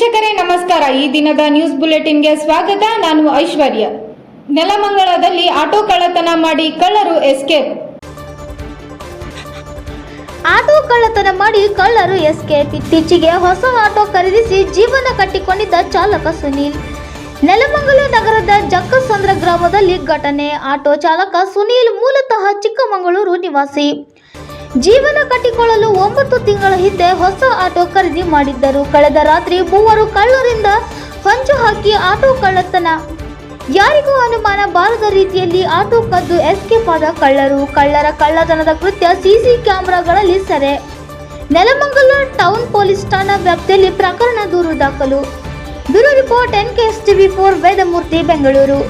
ವೀಕ್ಷಕರೇ ನಮಸ್ಕಾರ. ಈ ದಿನದ ನ್ಯೂಸ್ ಬುಲೆಟಿನ್ಗೆ ಸ್ವಾಗತ. ನಾನು ಐಶ್ವರ್ಯ. ನೆಲಮಂಗಲದಲ್ಲಿ ಆಟೋ ಕಳ್ಳತನ ಮಾಡಿ ಕಳ್ಳರು ಎಸ್ಕೇಪ್. ಆಟೋ ಕಳ್ಳತನ ಮಾಡಿ ಕಳ್ಳರು ಎಸ್ಕೇಪ್. ಇತ್ತೀಚೆಗೆ ಹೊಸ ಆಟೋ ಖರೀದಿಸಿ ಜೀವನ ಕಟ್ಟಿಕೊಂಡಿದ್ದ ಚಾಲಕ ಸುನೀಲ್. ನೆಲಮಂಗಲ ನಗರದ ಜಕ್ಕಸಂದ್ರ ಗ್ರಾಮದಲ್ಲಿ ಘಟನೆ. ಆಟೋ ಚಾಲಕ ಸುನೀಲ್ ಮೂಲತಃ ಚಿಕ್ಕಮಗಳೂರು ನಿವಾಸಿ. ಜೀವನ ಕಟ್ಟಿಕೊಳ್ಳಲು 9 ತಿಂಗಳ ಹಿಂದೆ ಹೊಸ ಆಟೋ ಖರೀದಿ ಮಾಡಿದ್ದರು. ಕಳೆದ ರಾತ್ರಿ ಮೂವರು ಕಳ್ಳರಿಂದ ಹೊಂಚು ಹಾಕಿ ಆಟೋ ಕಳ್ಳತನ. ಯಾರಿಗೂ ಅನುಮಾನ ಬಾರದ ರೀತಿಯಲ್ಲಿ ಆಟೋ ಕದ್ದು ಎಸ್ಕೇಪ್ ಆದ ಕಳ್ಳರು. ಕಳ್ಳರ ಕಳ್ಳತನದ ಕೃತ್ಯ ಸಿಸಿ ಕ್ಯಾಮೆರಾಗಳಲ್ಲಿ ಸೆರೆ. ನೆಲಮಂಗಲ ಟೌನ್ ಪೊಲೀಸ್ ಠಾಣಾ ವ್ಯಾಪ್ತಿಯಲ್ಲಿ ಪ್ರಕರಣ ದೂರು ದಾಖಲು. Bureau report NKSTV4 Vedamurthy, Bengaluru.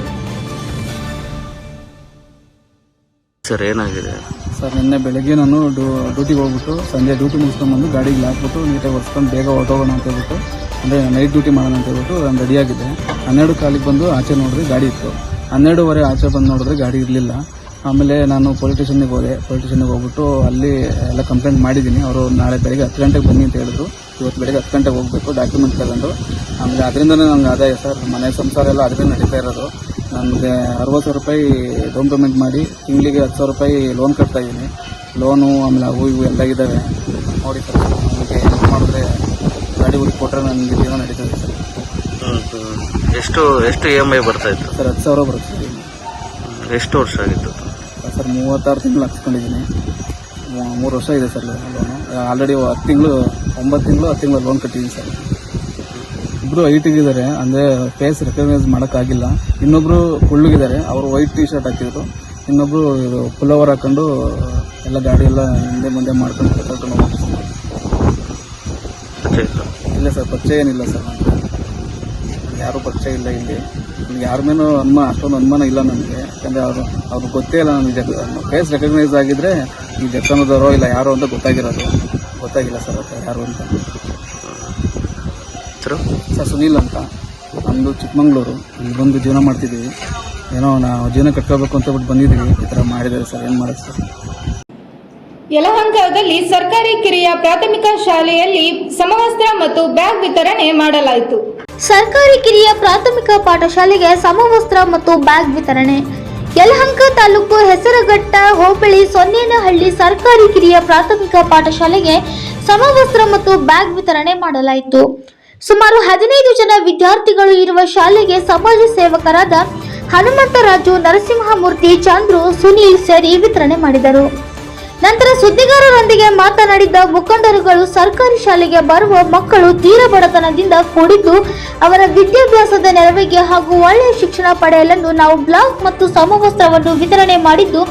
Sir ಏನಾಗಿದೆ? ಸರ್ ನಿನ್ನೆ ಬೆಳಗ್ಗೆ ನಾನು ಡ್ಯೂಟಿಗೆ ಹೋಗ್ಬಿಟ್ಟು ಸಂಜೆ ಡ್ಯೂಟಿ ಮುಗಿಸ್ಕೊಂಡ್ಬಂದು ಗಾಡಿಗೆ ಹಾಕ್ಬಿಟ್ಟು ನೀಟಾಗಿ ಒರೆಸ್ಕೊಂಡು ಬೇಗ ಹೊರಟೋಗೋಣ ಅಂತ ಹೇಳ್ಬಿಟ್ಟು, ಅಂದರೆ ನೈಟ್ ಡ್ಯೂಟಿ ಮಾಡೋಣ ಅಂತ ಹೇಳ್ಬಿಟ್ಟು ನಾನು ರೆಡಿಯಾಗಿದ್ದೆ. 12 ಕಾಲಿಗೆ ಬಂದು ಆಚೆ ನೋಡಿದ್ರೆ ಗಾಡಿ ಇತ್ತು. 12:15 ಆಚೆ ಬಂದು ನೋಡಿದ್ರೆ ಗಾಡಿ ಇರಲಿಲ್ಲ. ಆಮೇಲೆ ನಾನು ಪೊಲೀಸ್ ಸ್ಟೇಷನ್ಗೆ ಹೋದೆ. ಪೊಲೀಸ್ ಸ್ಟೇಷನ್ಗೆ ಹೋಗ್ಬಿಟ್ಟು ಅಲ್ಲಿ ಎಲ್ಲ ಕಂಪ್ಲೇಂಟ್ ಮಾಡಿದ್ದೀನಿ. ಅವರು ನಾಳೆ ಬೆಳಗ್ಗೆ 10 ಗಂಟೆಗೆ ಬನ್ನಿ ಅಂತ ಹೇಳಿದ್ರು. ಇವತ್ತು ಬೆಳಗ್ಗೆ 10 ಗಂಟೆಗೆ ಹೋಗಬೇಕು ಡಾಕ್ಯುಮೆಂಟ್ ತಗೊಂಡು. ಆಮೇಲೆ ಅದರಿಂದನೇ ನನಗೆ ಆದಾಯ ಸರ್. ಮನೆ ಸಂಸಾರ ಎಲ್ಲ ಅದರಿಂದ ನಡೀತಾ ಇರೋದು. ನನಗೆ 60,000 ರೂಪಾಯಿ ಡೌನ್ ಪೇಮೆಂಟ್ ಮಾಡಿ ತಿಂಗಳಿಗೆ 10,000 ರೂಪಾಯಿ ಲೋನ್ ಕಟ್ತಾ ಇದ್ದೀನಿ. ಲೋನು ಆಮೇಲೆ ಅವು ಇವು ಎಲ್ಲ ಇದ್ದಾವೆ ನೋಡಿ ಸರ್. ನನಗೆ ಹೆಲ್ಪ್ ಮಾಡಿದ್ರೆ ಗಾಡಿ ಹುಡುಕಿ ಕೊಟ್ಟರೆ ನನಗೆ ಜೀವನ ನಡೀತದೆ ಸರ್. ಎಷ್ಟು EMI ಬರ್ತಾ ಇತ್ತು ಸರ್? 10,000 ಬರುತ್ತೆ ಸರ್. ಎಷ್ಟು ವರ್ಷ ಆಗಿತ್ತು ಸರ್? 36 ತಿಂಗಳು ಹಾಕ್ಸ್ಕೊಂಡಿದ್ದೀನಿ. 3 ವರ್ಷ ಇದೆ ಸರ್ ಲೋನು. ಆಲ್ರೆಡಿ 9 ತಿಂಗಳು ಲೋನ್ ಕಟ್ಟಿದ್ದೀನಿ ಸರ್. ಇಬ್ಬರು ಹೈಟಿಗಿದ್ದಾರೆ, ಅಂದರೆ ಫೇಸ್ ರೆಕಗ್ನೈಸ್ ಮಾಡೋಕ್ಕಾಗಿಲ್ಲ. ಇನ್ನೊಬ್ಬರು ಕುಳ್ಳಗಿದ್ದಾರೆ, ಅವರು ವೈಟ್ ಟಿ ಶರ್ಟ್ ಹಾಕಿದ್ರು. ಇನ್ನೊಬ್ಬರು ಇದು ಪುಲ್ಲವರ್ ಹಾಕೊಂಡು ಎಲ್ಲ ಗಾಡಿ ಎಲ್ಲ ಹಿಂದೆ ಮುಂದೆ ಮಾಡ್ಕೊಂಡು ಕರ್ಕೊಂಡು ಹೋಗ್ತಾರೆ. ಇಲ್ಲ ಸರ್, ಪರಿಚಯ ಏನಿಲ್ಲ ಸರ್. ಯಾರೂ ಪರಿಚಯ ಇಲ್ಲ ಇಲ್ಲಿ. ಯಾರ ಮೇಲೂ ಅಷ್ಟೊಂದು ಅನುಮಾನ ಇಲ್ಲ ನನಗೆ. ಯಾಕಂದರೆ ಅವ್ರು ಗೊತ್ತೇ ಇಲ್ಲ ನನಗೆ. ಫೇಸ್ ರೆಕಗ್ನೈಸ್ ಆಗಿದ್ದರೆ ಈ ಜಕ್ಕನದವರೋ ಇಲ್ಲ ಯಾರೋ ಅಂತ ಗೊತ್ತಾಗಿಲ್ಲ ಸರ್ ಅದು ಯಾರು ಅಂತ. ಸರ್ ಸುನೀಲ್ ಅಂತ, ನಮ್ಮದು ಚಿಕ್ಕಮಗಳೂರು. ಇಲ್ಲಿ ಬಂದು ಜೀವನ ಮಾಡ್ತಿದ್ದೀವಿ. ಏನೋ ನಾವು ಜೀವನ ಕಟ್ಕೋಬೇಕು ಅಂತ ಬಿಟ್ಟು ಬಂದಿದ್ದೀವಿ. ಈ ಥರ ಮಾಡಿದ್ದಾರೆ ಸರ್. ಏನು ಮಾಡೋದು ಸರ್? ಯಲಹಂಕದಲ್ಲಿ ಸರ್ಕಾರಿ ಕಿರಿಯ ಪ್ರಾಥಮಿಕ ಶಾಲೆಯಲ್ಲಿ ಸಮವಸ್ತ್ರ ಮತ್ತು ಬ್ಯಾಗ್ ವಿತರಣೆ ಮಾಡಲಾಯಿತು. ಸರ್ಕಾರಿ ಕಿರಿಯ ಪ್ರಾಥಮಿಕ ಪಾಠಶಾಲೆಗೆ ಸಮವಸ್ತ್ರ ಮತ್ತು ಬ್ಯಾಗ್ ವಿತರಣೆ. ಯಲಹಂಕ ತಾಲೂಕು ಹೆಸರಘಟ್ಟ ಹೋಬಳಿ ಸೊನ್ನೇನಹಳ್ಳಿ ಸರ್ಕಾರಿ ಕಿರಿಯ ಪ್ರಾಥಮಿಕ ಪಾಠಶಾಲೆಗೆ ಸಮವಸ್ತ್ರ ಮತ್ತು ಬ್ಯಾಗ್ ವಿತರಣೆ ಮಾಡಲಾಯಿತು. ಸುಮಾರು 15 ಜನ ವಿದ್ಯಾರ್ಥಿಗಳು ಇರುವ ಶಾಲೆಗೆ ಸಮಾಜ ಸೇವಕರಾದ ಹನುಮಂತರಾಜು, ನರಸಿಂಹಮೂರ್ತಿ, ಚಂದ್ರು, ಸುನೀಲ್ ಸೇರಿ ವಿತರಣೆ ಮಾಡಿದರು. ನಂತರ ಸುದ್ದಿಗಾರರೊಂದಿಗೆ ಮಾತನಾಡಿದ ಮುಖಂಡರುಗಳು, ಸರ್ಕಾರಿ ಶಾಲೆಗೆ ಬರುವ ಮಕ್ಕಳು ತೀರ ಬಡತನದಿಂದ ಕೂಡಿದ್ದು ಅವರ ವಿದ್ಯಾಭ್ಯಾಸದ ನೆರವಿಗೆ ಹಾಗೂ ಒಳ್ಳೆಯ ಶಿಕ್ಷಣ ಪಡೆಯಲು ನಾವು ಬ್ಲಾಕ್ ಮತ್ತು ಸಮವಸ್ತ್ರವನ್ನು ವಿತರಣೆ ಮಾಡಿದ್ದು,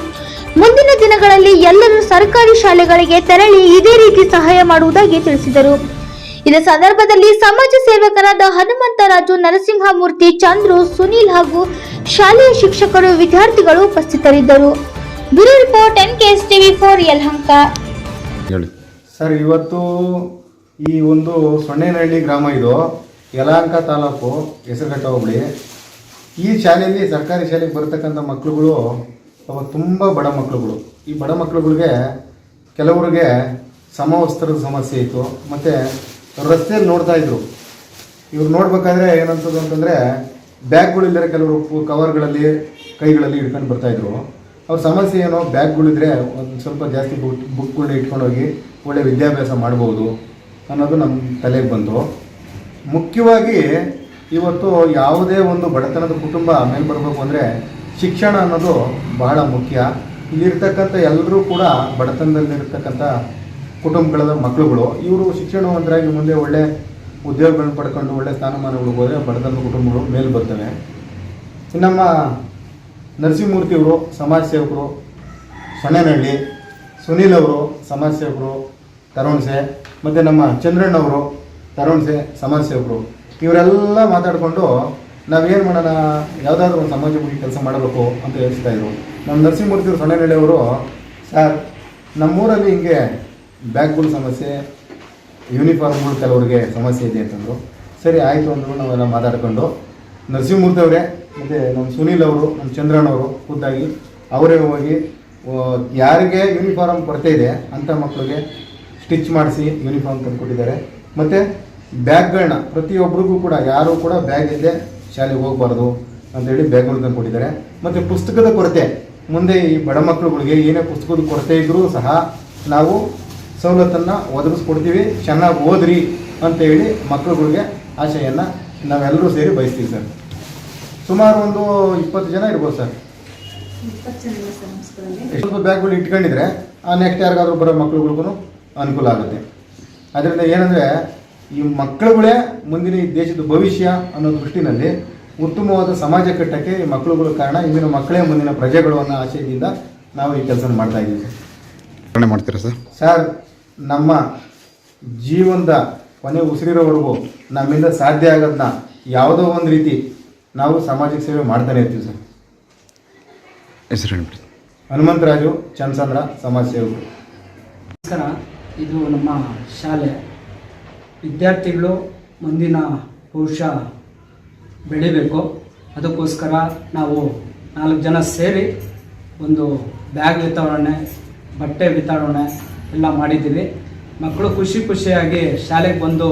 ಮುಂದಿನ ದಿನಗಳಲ್ಲಿ ಎಲ್ಲರೂ ಸರ್ಕಾರಿ ಶಾಲೆಗಳಿಗೆ ತೆರಳಿ ಇದೇ ರೀತಿ ಸಹಾಯ ಮಾಡುವುದಾಗಿ ತಿಳಿಸಿದರು. ಇದೇ ಸಂದರ್ಭದಲ್ಲಿ ಸಮಾಜ ಸೇವಕರಾದ ಹನುಮಂತರಾಜು, ನರಸಿಂಹಮೂರ್ತಿ, ಚಂದ್ರು, ಸುನೀಲ್ ಹಾಗೂ ಶಾಲೆಯ ಶಿಕ್ಷಕರು, ವಿದ್ಯಾರ್ಥಿಗಳು ಉಪಸ್ಥಿತರಿದ್ದರು. Bureau report NKSTV4 Yelahanka. Sir, ಇವತ್ತು ಈ ಒಂದು ಸೊನ್ನೇನಹಳ್ಳಿ ಗ್ರಾಮ, ಇದು ಯಲಹಂಕ ತಾಲೂಕು ಹೆಸರಘಟ್ಟ ಹೋಬಳಿ. ಈ ಶಾಲೆಯಲ್ಲಿ ಸರ್ಕಾರಿ ಶಾಲೆಗೆ ಬರತಕ್ಕಂಥ ಮಕ್ಕಳುಗಳು ತುಂಬ ಬಡ ಮಕ್ಕಳುಗಳು. ಈ ಬಡ ಮಕ್ಕಳುಗಳಿಗೆ ಕೆಲವರಿಗೆ ಸಮವಸ್ತ್ರದ ಸಮಸ್ಯೆ ಇತ್ತು. ಮತ್ತು ರಸ್ತೆಯಲ್ಲಿ ನೋಡ್ತಾ ಇದ್ರು. ಇವ್ರು ನೋಡ್ಬೇಕಾದ್ರೆ ಏನಂತದ್ದು ಅಂತಂದರೆ, ಬ್ಯಾಗ್ಗಳಿಲ್ಲದೆ ಕೆಲವರು ಕವರ್ಗಳಲ್ಲಿ ಕೈಗಳಲ್ಲಿ ಹಿಡ್ಕೊಂಡು ಬರ್ತಾಯಿದ್ರು. ಅವ್ರ ಸಮಸ್ಯೆ ಏನೋ, ಬ್ಯಾಗ್ಗಳಿದ್ರೆ ಒಂದು ಸ್ವಲ್ಪ ಜಾಸ್ತಿ ಬುಕ್ಗಳನ್ನ ಇಟ್ಕೊಂಡೋಗಿ ಒಳ್ಳೆ ವಿದ್ಯಾಭ್ಯಾಸ ಮಾಡ್ಬೋದು ಅನ್ನೋದು ನಮ್ಮ ತಲೆಗೆ ಬಂತು. ಮುಖ್ಯವಾಗಿ ಇವತ್ತು ಯಾವುದೇ ಒಂದು ಬಡತನದ ಕುಟುಂಬ ಮೇಲೆ ಬರಬೇಕು ಅಂದರೆ ಶಿಕ್ಷಣ ಅನ್ನೋದು ಬಹಳ ಮುಖ್ಯ. ಇಲ್ಲಿರ್ತಕ್ಕಂಥ ಎಲ್ಲರೂ ಕೂಡ ಬಡತನದಲ್ಲಿರ್ತಕ್ಕಂಥ ಕುಟುಂಬಗಳ ಮಕ್ಕಳುಗಳು. ಇವರು ಶಿಕ್ಷಣವಂತರಾಗಿ ಮುಂದೆ ಒಳ್ಳೆ ಉದ್ಯೋಗಗಳನ್ನ ಪಡ್ಕೊಂಡು ಒಳ್ಳೆ ಸ್ಥಾನಮಾನಗಳಿಗೆ ಹೋದರೆ ಬಡತನದ ಕುಟುಂಬಗಳು ಮೇಲೆ ಬರ್ತವೆ. ನಮ್ಮ ನರಸಿಂಹಮೂರ್ತಿಯವರು ಸಮಾಜ ಸೇವಕರು ಸೊನ್ನೇನಹಳ್ಳಿ, ಸುನೀಲ್ ಅವರು ಸಮಾಜ ಸೇವಕರು ತರೋಣಸೆ, ಮತ್ತು ನಮ್ಮ ಚಂದ್ರಣ್ಣವರು ತರೋಣಸೆ ಸಮಾಜ ಸೇವಕರು. ಇವರೆಲ್ಲ ಮಾತಾಡಿಕೊಂಡು ನಾವೇನು ಮಾಡೋಣ, ಯಾವುದಾದ್ರೂ ಒಂದು ಸಮಾಜಮುಖಿ ಕೆಲಸ ಮಾಡಬೇಕು ಅಂತ ಹೇಳ್ತಾಯಿದ್ರು. ನಮ್ಮ ನರಸಿಂಹಮೂರ್ತಿಯವರು ಸೊನ್ನೇನಹಳ್ಳಿಯವರು, ಸರ್ ನಮ್ಮೂರಲ್ಲಿ ಹಿಂಗೆ ಬ್ಯಾಗ್ಗಳ ಸಮಸ್ಯೆ, ಯೂನಿಫಾರ್ಮ್ಗಳು ಕೆಲವರಿಗೆ ಸಮಸ್ಯೆ ಇದೆ ಅಂತಂದರು. ಸರಿ ಆಯಿತು ಅಂದರು. ನಾವೆಲ್ಲ ಮಾತಾಡ್ಕೊಂಡು ನರಸಿಂಹಮೂರ್ತಿ ಅವರೇ ಮತ್ತು ನಮ್ಮ ಸುನೀಲ್ ಅವರು, ನಮ್ಮ ಚಂದ್ರಣ್ಣವರು ಖುದ್ದಾಗಿ ಅವರೇ ಹೋಗಿ ಯಾರಿಗೆ ಯೂನಿಫಾರ್ಮ್ ಕೊರತೆ ಇದೆ ಅಂಥ ಮಕ್ಕಳಿಗೆ ಸ್ಟಿಚ್ ಮಾಡಿಸಿ ಯೂನಿಫಾರ್ಮ್ ತಂದುಕೊಟ್ಟಿದ್ದಾರೆ. ಮತ್ತು ಬ್ಯಾಗ್ಗಳನ್ನ ಪ್ರತಿಯೊಬ್ಬರಿಗೂ ಕೂಡ ಯಾರೂ ಕೂಡ ಬ್ಯಾಗ್ ಇಲ್ಲದೆ ಶಾಲೆಗೆ ಹೋಗಬಾರ್ದು ಅಂತೇಳಿ ಬ್ಯಾಗ್ಗಳು ತಂದು ಕೊಟ್ಟಿದ್ದಾರೆ. ಮತ್ತು ಪುಸ್ತಕದ ಕೊರತೆ, ಮುಂದೆ ಈ ಬಡ ಮಕ್ಕಳುಗಳಿಗೆ ಏನೇ ಪುಸ್ತಕದ ಕೊರತೆ ಇದ್ದರೂ ಸಹ ನಾವು ಸವಲತ್ತನ್ನು ಒದಗಿಸ್ಕೊಡ್ತೀವಿ. ಚೆನ್ನಾಗಿ ಓದ್ರಿ ಅಂತೇಳಿ ಮಕ್ಕಳುಗಳಿಗೆ ಆಶೆಯನ್ನು ನಾವೆಲ್ಲರೂ ಸೇರಿ ಬಯಸ್ತೀವಿ ಸರ್. ಸುಮಾರು ಒಂದು 20 ಜನ ಇರ್ಬೋದು ಸರ್. ಸ್ವಲ್ಪ ಬ್ಯಾಗ್ಗಳು ಇಟ್ಕೊಂಡಿದ್ರೆ ನೆಕ್ಸ್ಟ್ ಯಾರಿಗಾದ್ರೂ ಬರೋ ಮಕ್ಳುಗಳಿಗೂ ಅನುಕೂಲ ಆಗುತ್ತೆ. ಅದರಿಂದ ಏನಂದರೆ ಈ ಮಕ್ಕಳುಗಳೇ ಮುಂದಿನ ಈ ದೇಶದ ಭವಿಷ್ಯ ಅನ್ನೋ ದೃಷ್ಟಿನಲ್ಲಿ ಉತ್ತಮವಾದ ಸಮಾಜ ಕಟ್ಟಕ್ಕೆ ಈ ಮಕ್ಕಳುಗಳ ಕಾರಣ. ಇಂದಿನ ಮಕ್ಕಳೇ ಮುಂದಿನ ಪ್ರಜೆಗಳು ಅನ್ನೋ ಆಶಯದಿಂದ ನಾವು ಈ ಕೆಲಸ ಮಾಡ್ತಾ ಇದ್ದೀವಿ ಸರ್. ಮಾಡ್ತೀರಾ ಸರ್? ಸರ್, ನಮ್ಮ ಜೀವನದ ಕೊನೆ ಉಸಿರಿರೋವರೆಗೂ ನಮ್ಮಿಂದ ಸಾಧ್ಯ ಆಗೋದನ್ನ ಯಾವುದೋ ಒಂದು ರೀತಿ ನಾವು ಸಾಮಾಜಿಕ ಸೇವೆ ಮಾಡ್ತಾನೆ ಇರ್ತೀವಿ ಸರ್. ಹೆಸರು ಹೇಳ್ಬಿಡಿ. ಹನುಮಂತರಾಜು ಚಂದ್ರಸಂದ್ರ, ಸಮಾಜ ಸೇವಕರು. ನಮಸ್ಕಾರ. ಇದು ನಮ್ಮ ಶಾಲೆ. ವಿದ್ಯಾರ್ಥಿಗಳು ಮುಂದಿನ ಭವಿಷ್ಯ ಬೆಳಿಬೇಕು. ಅದಕ್ಕೋಸ್ಕರ ನಾವು 4 ಜನ ಸೇರಿ ಒಂದು ಬ್ಯಾಗ್ ವಿತರಣೆ, ಬಟ್ಟೆ ವಿತರಣೆ ಎಲ್ಲ ಮಾಡಿದ್ದೀವಿ. ಮಕ್ಕಳು ಖುಷಿಯಾಗಿ ಶಾಲೆಗೆ ಬಂದು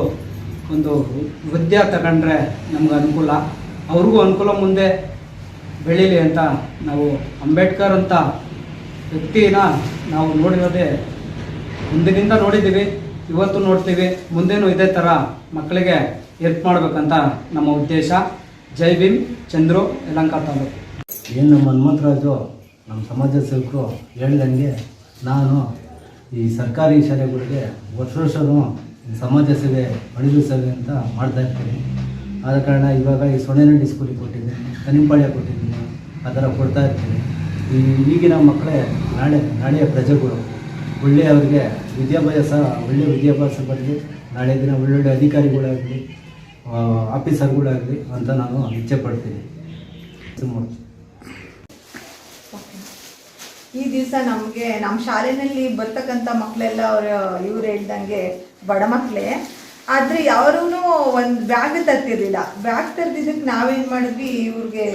ಒಂದು ವಿದ್ಯೆ ತಗೊಂಡ್ರೆ ನಮ್ಗೆ ಅನುಕೂಲ, ಅವ್ರಿಗೂ ಅನುಕೂಲ ಮುಂದೆ ಬೆಳೀಲಿ ಅಂತ ನಾವು ಅಂಬೇಡ್ಕರ್ ಅಂತ ವ್ಯಕ್ತಿನ ನಾವು ನೋಡಿರೋದೇ ಮುಂದಿನಿಂದ ನೋಡಿದ್ದೀವಿ, ಇವತ್ತು ನೋಡ್ತೀವಿ, ಮುಂದೇನೂ ಇದೇ ಥರ ಮಕ್ಕಳಿಗೆ ಹೆಲ್ಪ್ ಮಾಡಬೇಕಂತ ನಮ್ಮ ಉದ್ದೇಶ. ಜೈ ಭೀಮ್. ಚಂದ್ರು, ಯಲಹಂಕ ತಾಲೂಕು. ಏನು ನಮ್ಮ ಹನುಮಂತರಾಜು ನಮ್ಮ ಸಮಾಜ ಸೇವಕರು ಹೇಳ್ದಂಗೆ ನಾನು ಈ ಸರ್ಕಾರಿ ಶಾಲೆಗಳಿಗೆ ವರ್ಷವೂ ಸಮಾಜ ಸೇವೆ, ಅಳಿಲು ಸೇವೆ ಅಂತ ಮಾಡ್ತಾಯಿರ್ತೀನಿ. ಆದ ಕಾರಣ ಇವಾಗ ಈ ಸೊನ್ನೆನಹಳ್ಳಿ ಸ್ಕೂಲಿಗೆ ಕೊಟ್ಟಿದ್ದೀನಿ, ಕನಿಂಪಾಳ್ಯ ಕೊಟ್ಟಿದ್ದೀನಿ, ಆ ಥರ ಕೊಡ್ತಾಯಿರ್ತೀನಿ. ಈಗಿನ ಮಕ್ಕಳೇ ನಾಳೆಯ ಪ್ರಜೆಗಳು. ಒಳ್ಳೆಯವರಿಗೆ ಒಳ್ಳೆಯ ವಿದ್ಯಾಭ್ಯಾಸ ಬರಲಿ, ನಾಳೆ ದಿನ ಒಳ್ಳೊಳ್ಳೆ ಅಧಿಕಾರಿಗಳಾಗಲಿ, ಆಫೀಸರ್ಗಳಾಗಲಿ ಅಂತ ನಾನು ಇಚ್ಛೆ ಪಡ್ತೀನಿ. ಈ ದಿವಸ ನಮಗೆ ನಮ್ಮ ಶಾಲೆಯಲ್ಲಿ ಬರ್ತಕ್ಕಂಥ ಮಕ್ಕಳೆಲ್ಲ ಇವ್ರು ಹೇಳ್ದಂಗೆ ಬಡ ಮಕ್ಕಳೇ, ಆದರೆ ಯಾರೂ ಒಂದು ಬ್ಯಾಗ್ ತರ್ತಿರ್ಲಿಲ್ಲ. ಬ್ಯಾಗ್ ತರ್ದಿದ್ದಕ್ಕೆ ನಾವೇನು ಮಾಡಿದ್ವಿ, ಇವ್ರಿಗೆ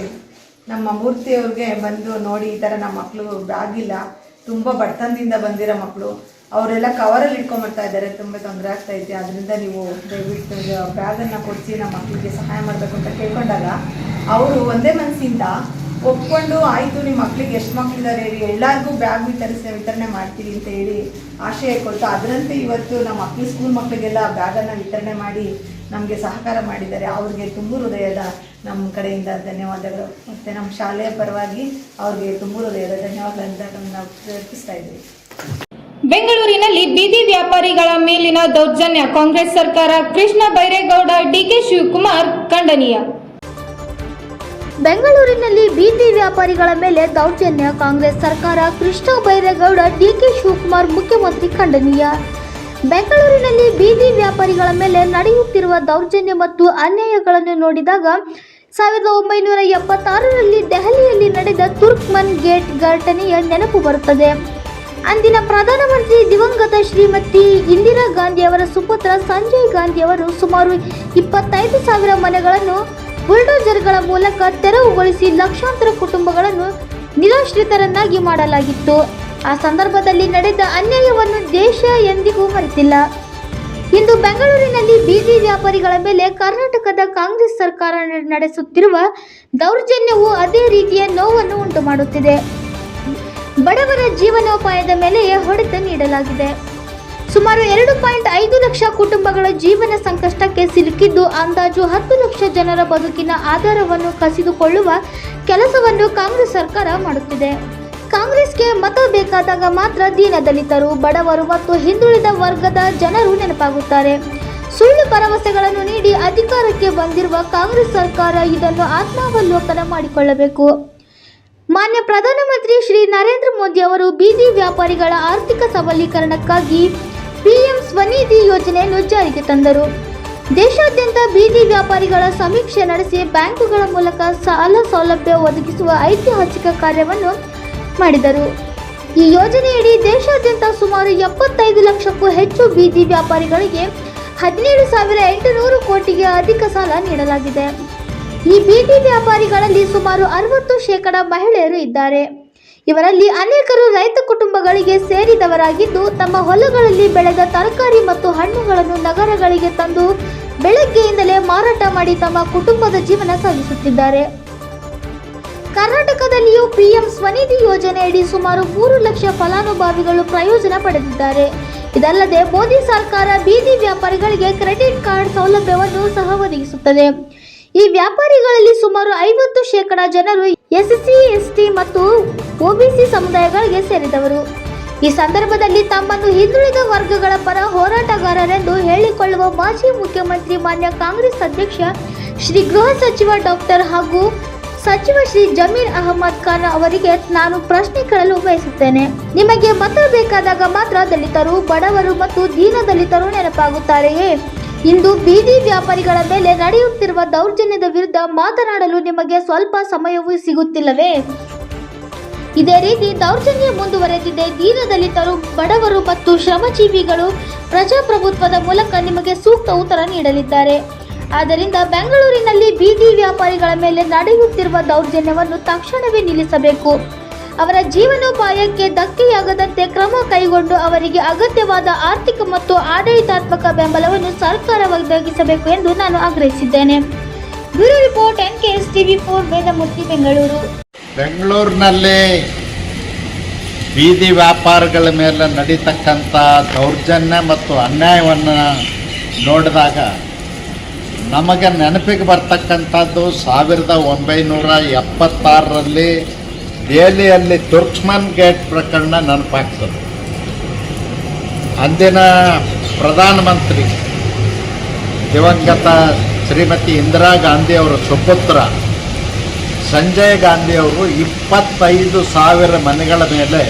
ನಮ್ಮ ಮೂರ್ತಿಯವ್ರಿಗೆ ಬಂದು ನೋಡಿ ಈ ಥರ ನಮ್ಮ ಮಕ್ಕಳು ಬ್ಯಾಗ್ ಇಲ್ಲ, ತುಂಬ ಬಡತನದಿಂದ ಬಂದಿರೋ ಮಕ್ಕಳು, ಅವರೆಲ್ಲ ಕವರಲ್ಲಿ ಇಟ್ಕೊಂಡ್ಬರ್ತಾ ಇದ್ದಾರೆ, ತುಂಬ ತೊಂದರೆ ಆಗ್ತಾ ಇದೆ, ಅದರಿಂದ ನೀವು ದಯವಿಟ್ಟು ಬ್ಯಾಗನ್ನು ಕೊಡಿಸಿ ನಮ್ಮ ಮಕ್ಕಳಿಗೆ ಸಹಾಯ ಮಾಡಬೇಕು ಅಂತ ಕೇಳ್ಕೊಂಡಾಗ ಅವರು ಒಂದೇ ಮನಸ್ಸಿಂದ ಒಪ್ಕೊಂಡು, ಆಯಿತು ನಿಮ್ಮ ಮಕ್ಕಳಿಗೆ ಎಷ್ಟು ಮಕ್ಕಳಿದ್ದಾರೆ ಹೇಳಿ, ಎಲ್ಲರಿಗೂ ಬ್ಯಾಗ್ ವಿತರಣೆ ಮಾಡ್ತೀವಿ ಅಂತ ಹೇಳಿ ಆಶಯ ಕೊಟ್ಟು ಅದರಂತೆ ಇವತ್ತು ನಮ್ಮ ಮಕ್ಕಳು ಸ್ಕೂಲ್ ಮಕ್ಕಳಿಗೆಲ್ಲ ಬ್ಯಾಗನ್ನು ವಿತರಣೆ ಮಾಡಿ ನಮಗೆ ಸಹಕಾರ ಮಾಡಿದ್ದಾರೆ. ಅವ್ರಿಗೆ ತುಂಬ ಹೃದಯದ ನಮ್ಮ ಕಡೆಯಿಂದ ಧನ್ಯವಾದಗಳು. ಮತ್ತು ನಮ್ಮ ಶಾಲೆಯ ಪರವಾಗಿ ಅವ್ರಿಗೆ ತುಂಬ ಹೃದಯದ ಧನ್ಯವಾದಗಳನ್ನು ನಾವು ಅರ್ಪಿಸ್ತಾ ಇದ್ದೀವಿ. ಬೆಂಗಳೂರಿನಲ್ಲಿ ಬೀದಿ ವ್ಯಾಪಾರಿಗಳ ಮೇಲಿನ ದೌರ್ಜನ್ಯ ಕಾಂಗ್ರೆಸ್ ಸರ್ಕಾರ, ಕೃಷ್ಣ ಬೈರೇಗೌಡ, ಡಿಕೆ ಶಿವಕುಮಾರ್ ಖಂಡನೀಯ. ಬೆಂಗಳೂರಿನಲ್ಲಿ ಬೀದಿ ವ್ಯಾಪಾರಿಗಳ ಮೇಲೆ ದೌರ್ಜನ್ಯ ಕಾಂಗ್ರೆಸ್ ಸರ್ಕಾರ, ಕೃಷ್ಣ ಬೈರೇಗೌಡ, ಡಿಕೆ ಶಿವಕುಮಾರ್ ಮುಖ್ಯಮಂತ್ರಿ ಖಂಡನೀಯ. ಬೆಂಗಳೂರಿನಲ್ಲಿ ಬೀದಿ ವ್ಯಾಪಾರಿಗಳ ಮೇಲೆ ನಡೆಯುತ್ತಿರುವ ದೌರ್ಜನ್ಯ ಮತ್ತು ಅನ್ಯಾಯಗಳನ್ನು ನೋಡಿದಾಗ 1976ರಲ್ಲಿ ದೆಹಲಿಯಲ್ಲಿ ನಡೆದ ತುರ್ಕ್ಮನ್ ಗೇಟ್ ಘಟನೆಯ ನೆನಪು ಬರುತ್ತದೆ. ಅಂದಿನ ಪ್ರಧಾನಮಂತ್ರಿ ದಿವಂಗತ ಶ್ರೀಮತಿ ಇಂದಿರಾ ಗಾಂಧಿ ಅವರ ಸುಪುತ್ರ ಸಂಜಯ್ ಗಾಂಧಿ ಅವರು ಸುಮಾರು 25,000 ಮನೆಗಳನ್ನು ಬುಲ್ಡೋಜರ್ಗಳ ಮೂಲಕ ತೆರವುಗೊಳಿಸಿ ಲಕ್ಷಾಂತರ ಕುಟುಂಬಗಳನ್ನು ನಿರಾಶ್ರಿತರನ್ನಾಗಿ ಮಾಡಲಾಗಿತ್ತು. ಆ ಸಂದರ್ಭದಲ್ಲಿ ನಡೆದ ಅನ್ಯಾಯವನ್ನು ದೇಶ ಎಂದಿಗೂ ಮರೆತಿಲ್ಲ. ಇಂದು ಬೆಂಗಳೂರಿನಲ್ಲಿ ಬೀದಿ ವ್ಯಾಪಾರಿಗಳ ಮೇಲೆ ಕರ್ನಾಟಕದ ಕಾಂಗ್ರೆಸ್ ಸರ್ಕಾರ ನಡೆಸುತ್ತಿರುವ ದೌರ್ಜನ್ಯವು ಅದೇ ರೀತಿಯ ನೋವನ್ನು ಉಂಟು ಮಾಡುತ್ತಿದೆ. ಬಡವರ ಜೀವನೋಪಾಯದ ಮೇಲೆಯೇ ಹೊಡೆತ ನೀಡಲಾಗಿದೆ. ಸುಮಾರು 2.5 ಲಕ್ಷ ಕುಟುಂಬಗಳ ಜೀವನ ಸಂಕಷ್ಟಕ್ಕೆ ಸಿಲುಕಿದ್ದು ಅಂದಾಜು 10 ಲಕ್ಷ ಜನರ ಬದುಕಿನ ಆಧಾರವನ್ನು ಕಸಿದುಕೊಳ್ಳುವ ಕೆಲಸವನ್ನು ಕಾಂಗ್ರೆಸ್ ಸರ್ಕಾರ ಮಾಡುತ್ತಿದೆ. ಕಾಂಗ್ರೆಸ್ಗೆ ಮತ ಬೇಕಾದಾಗ ಮಾತ್ರ ದೀನದಲಿತರು, ಬಡವರು ಮತ್ತು ಹಿಂದುಳಿದ ವರ್ಗದ ಜನರು ನೆನಪಾಗುತ್ತಾರೆ. ಸುಳ್ಳು ಭರವಸೆಗಳನ್ನು ನೀಡಿ ಅಧಿಕಾರಕ್ಕೆ ಬಂದಿರುವ ಕಾಂಗ್ರೆಸ್ ಸರ್ಕಾರ ಇದನ್ನು ಆತ್ಮಾವಲೋಕನ ಮಾಡಿಕೊಳ್ಳಬೇಕು. ಮಾನ್ಯ ಪ್ರಧಾನಮಂತ್ರಿ ಶ್ರೀ ನರೇಂದ್ರ ಮೋದಿ ಅವರು ಬೀದಿ ವ್ಯಾಪಾರಿಗಳ ಆರ್ಥಿಕ ಸಬಲೀಕರಣಕ್ಕಾಗಿ PM ಸ್ವನಿಧಿ ಯೋಜನೆಯನ್ನು ಜಾರಿಗೆ ತಂದರು. ದೇಶಾದ್ಯಂತ ಬೀದಿ ವ್ಯಾಪಾರಿಗಳ ಸಮೀಕ್ಷೆ ನಡೆಸಿ ಬ್ಯಾಂಕುಗಳ ಮೂಲಕ ಸಾಲ ಸೌಲಭ್ಯ ಒದಗಿಸುವ ಐತಿಹಾಸಿಕ ಕಾರ್ಯವನ್ನು ಮಾಡಿದರು. ಈ ಯೋಜನೆಯಡಿ ದೇಶಾದ್ಯಂತ ಸುಮಾರು 75 ಲಕ್ಷಕ್ಕೂ ಹೆಚ್ಚು ಬೀದಿ ವ್ಯಾಪಾರಿಗಳಿಗೆ 17,800 ಕೋಟಿಗೆ ಅಧಿಕ ಸಾಲ ನೀಡಲಾಗಿದೆ. ಈ ಬೀದಿ ವ್ಯಾಪಾರಿಗಳಲ್ಲಿ ಸುಮಾರು 60% ಮಹಿಳೆಯರು ಇದ್ದಾರೆ. ಇವರಲ್ಲಿ ಅನೇಕರು ರೈತ ಕುಟುಂಬಗಳಿಗೆ ಶಾಲೆಗೆ ಸೇರಿದವರಾಗಿದ್ದು ತಮ್ಮ ಹೊಲಗಳಲ್ಲಿ ಬೆಳೆದ ತರಕಾರಿ ಮತ್ತು ಹಣ್ಣುಗಳನ್ನು ನಗರಗಳಿಗೆ ತಂದು ಬೆಳಗ್ಗೆಯಿಂದಲೇ ಮಾರಾಟ ಮಾಡಿ ತಮ್ಮ ಕುಟುಂಬದ ಜೀವನ ಸಾಗಿಸುತ್ತಿದ್ದಾರೆ. ಕರ್ನಾಟಕದಲ್ಲಿಯೂ ಪಿಎಂ ಸ್ವನಿಧಿ ಯೋಜನೆಯಡಿ ಸುಮಾರು 3 ಲಕ್ಷ ಫಲಾನುಭವಿಗಳು ಪ್ರಯೋಜನ ಪಡೆದಿದ್ದಾರೆ. ಇದಲ್ಲದೆ ಮೋದಿ ಸರ್ಕಾರ ಬೀದಿ ವ್ಯಾಪಾರಿಗಳಿಗೆ ಕ್ರೆಡಿಟ್ ಕಾರ್ಡ್ ಸೌಲಭ್ಯವನ್ನು ಸಹ ಒದಗಿಸುತ್ತದೆ. ಈ ವ್ಯಾಪಾರಿಗಳಲ್ಲಿ ಸುಮಾರು 50% ಜನರು ಎಸ್ಸಿ, ಎಸ್ಟಿ ಮತ್ತು ಒಬಿಸಿ ಸಮುದಾಯಗಳಿಗೆ ಸೇರಿದವರು. ಈ ಸಂದರ್ಭದಲ್ಲಿ ತಮ್ಮನ್ನು ಹಿಂದುಳಿದ ವರ್ಗಗಳ ಪರ ಹೋರಾಟಗಾರರೆಂದು ಹೇಳಿಕೊಳ್ಳುವ ಮಾಜಿ ಮುಖ್ಯಮಂತ್ರಿ ಮಾನ್ಯ ಕಾಂಗ್ರೆಸ್ ಅಧ್ಯಕ್ಷ ಶ್ರೀ ಗೃಹ ಸಚಿವ ಡಾಕ್ಟರ್ ಹಾಗೂ ಸಚಿವ ಶ್ರೀ ಜಮೀರ್ ಅಹಮದ್ ಖಾನ್ ಅವರಿಗೆ ನಾನು ಪ್ರಶ್ನೆ ಕೇಳಲು ಬಯಸುತ್ತೇನೆ. ನಿಮಗೆ ಮತ ಬೇಕಾದಾಗ ಮಾತ್ರ ದಲಿತರು, ಬಡವರು ಮತ್ತು ದೀನ ದಲಿತರು ನೆನಪಾಗುತ್ತಾರೆಯೇ? ಇಂದು ಬೀದಿ ವ್ಯಾಪಾರಿಗಳ ಮೇಲೆ ನಡೆಯುತ್ತಿರುವ ದೌರ್ಜನ್ಯದ ವಿರುದ್ಧ ಮಾತನಾಡಲು ನಿಮಗೆ ಸ್ವಲ್ಪ ಸಮಯವೂ ಸಿಗುತ್ತಿಲ್ಲವೇ? ಇದೇ ರೀತಿ ದೌರ್ಜನ್ಯ ಮುಂದುವರೆದಿದೆ. ದೀನ ದಲಿತರು, ಬಡವರು ಮತ್ತು ಶ್ರಮಜೀವಿಗಳು ಪ್ರಜಾಪ್ರಭುತ್ವದ ಮೂಲಕ ನಿಮಗೆ ಸೂಕ್ತ ಉತ್ತರ ನೀಡಲಿದ್ದಾರೆ. ಆದ್ದರಿಂದ ಬೆಂಗಳೂರಿನಲ್ಲಿ ಬೀದಿ ವ್ಯಾಪಾರಿಗಳ ಮೇಲೆ ನಡೆಯುತ್ತಿರುವ ದೌರ್ಜನ್ಯವನ್ನು ತಕ್ಷಣವೇ ನಿಲ್ಲಿಸಬೇಕು. ಅವರ ಜೀವನೋಪಾಯಕ್ಕೆ ಧಕ್ಕೆಯಾಗದಂತೆ ಕ್ರಮ ಕೈಗೊಂಡು ಅವರಿಗೆ ಅಗತ್ಯವಾದ ಆರ್ಥಿಕ ಮತ್ತು ಆಡಳಿತಾತ್ಮಕ ಬೆಂಬಲವನ್ನು ಸರ್ಕಾರ ಒದಗಿಸಬೇಕು ಎಂದು ನಾನು ಆಗ್ರಹಿಸಿದ್ದೇನೆ. Bureau report NKS TV4 Vedamurthy, Bengaluru. ಬೆಂಗಳೂರಿನಲ್ಲಿ ಬೀದಿ ವ್ಯಾಪಾರಿಗಳ ಮೇಲೆ ನಡೀತಕ್ಕಂಥ ದೌರ್ಜನ್ಯ ಮತ್ತು ಅನ್ಯಾಯವನ್ನು ನೋಡಿದಾಗ ನಮಗೆ ನೆನಪಿಗೆ ಬರ್ತಕ್ಕಂಥದ್ದು 1976ರಲ್ಲಿ ದೆಹಲಿಯಲ್ಲಿ ತುರ್ಕ್ಮನ್ ಗೇಟ್ ಪ್ರಕರಣ ನೆನಪಾಗ್ತದೆ. ಅಂದಿನ ಪ್ರಧಾನಮಂತ್ರಿ ದಿವಂಗತ ಶ್ರೀಮತಿ ಇಂದಿರಾ ಗಾಂಧಿಯವರ ಸುಪುತ್ರ ಸಂಜಯ್ ಗಾಂಧಿಯವರು 25,000 ಮನೆಗಳ ಮೇಲೆ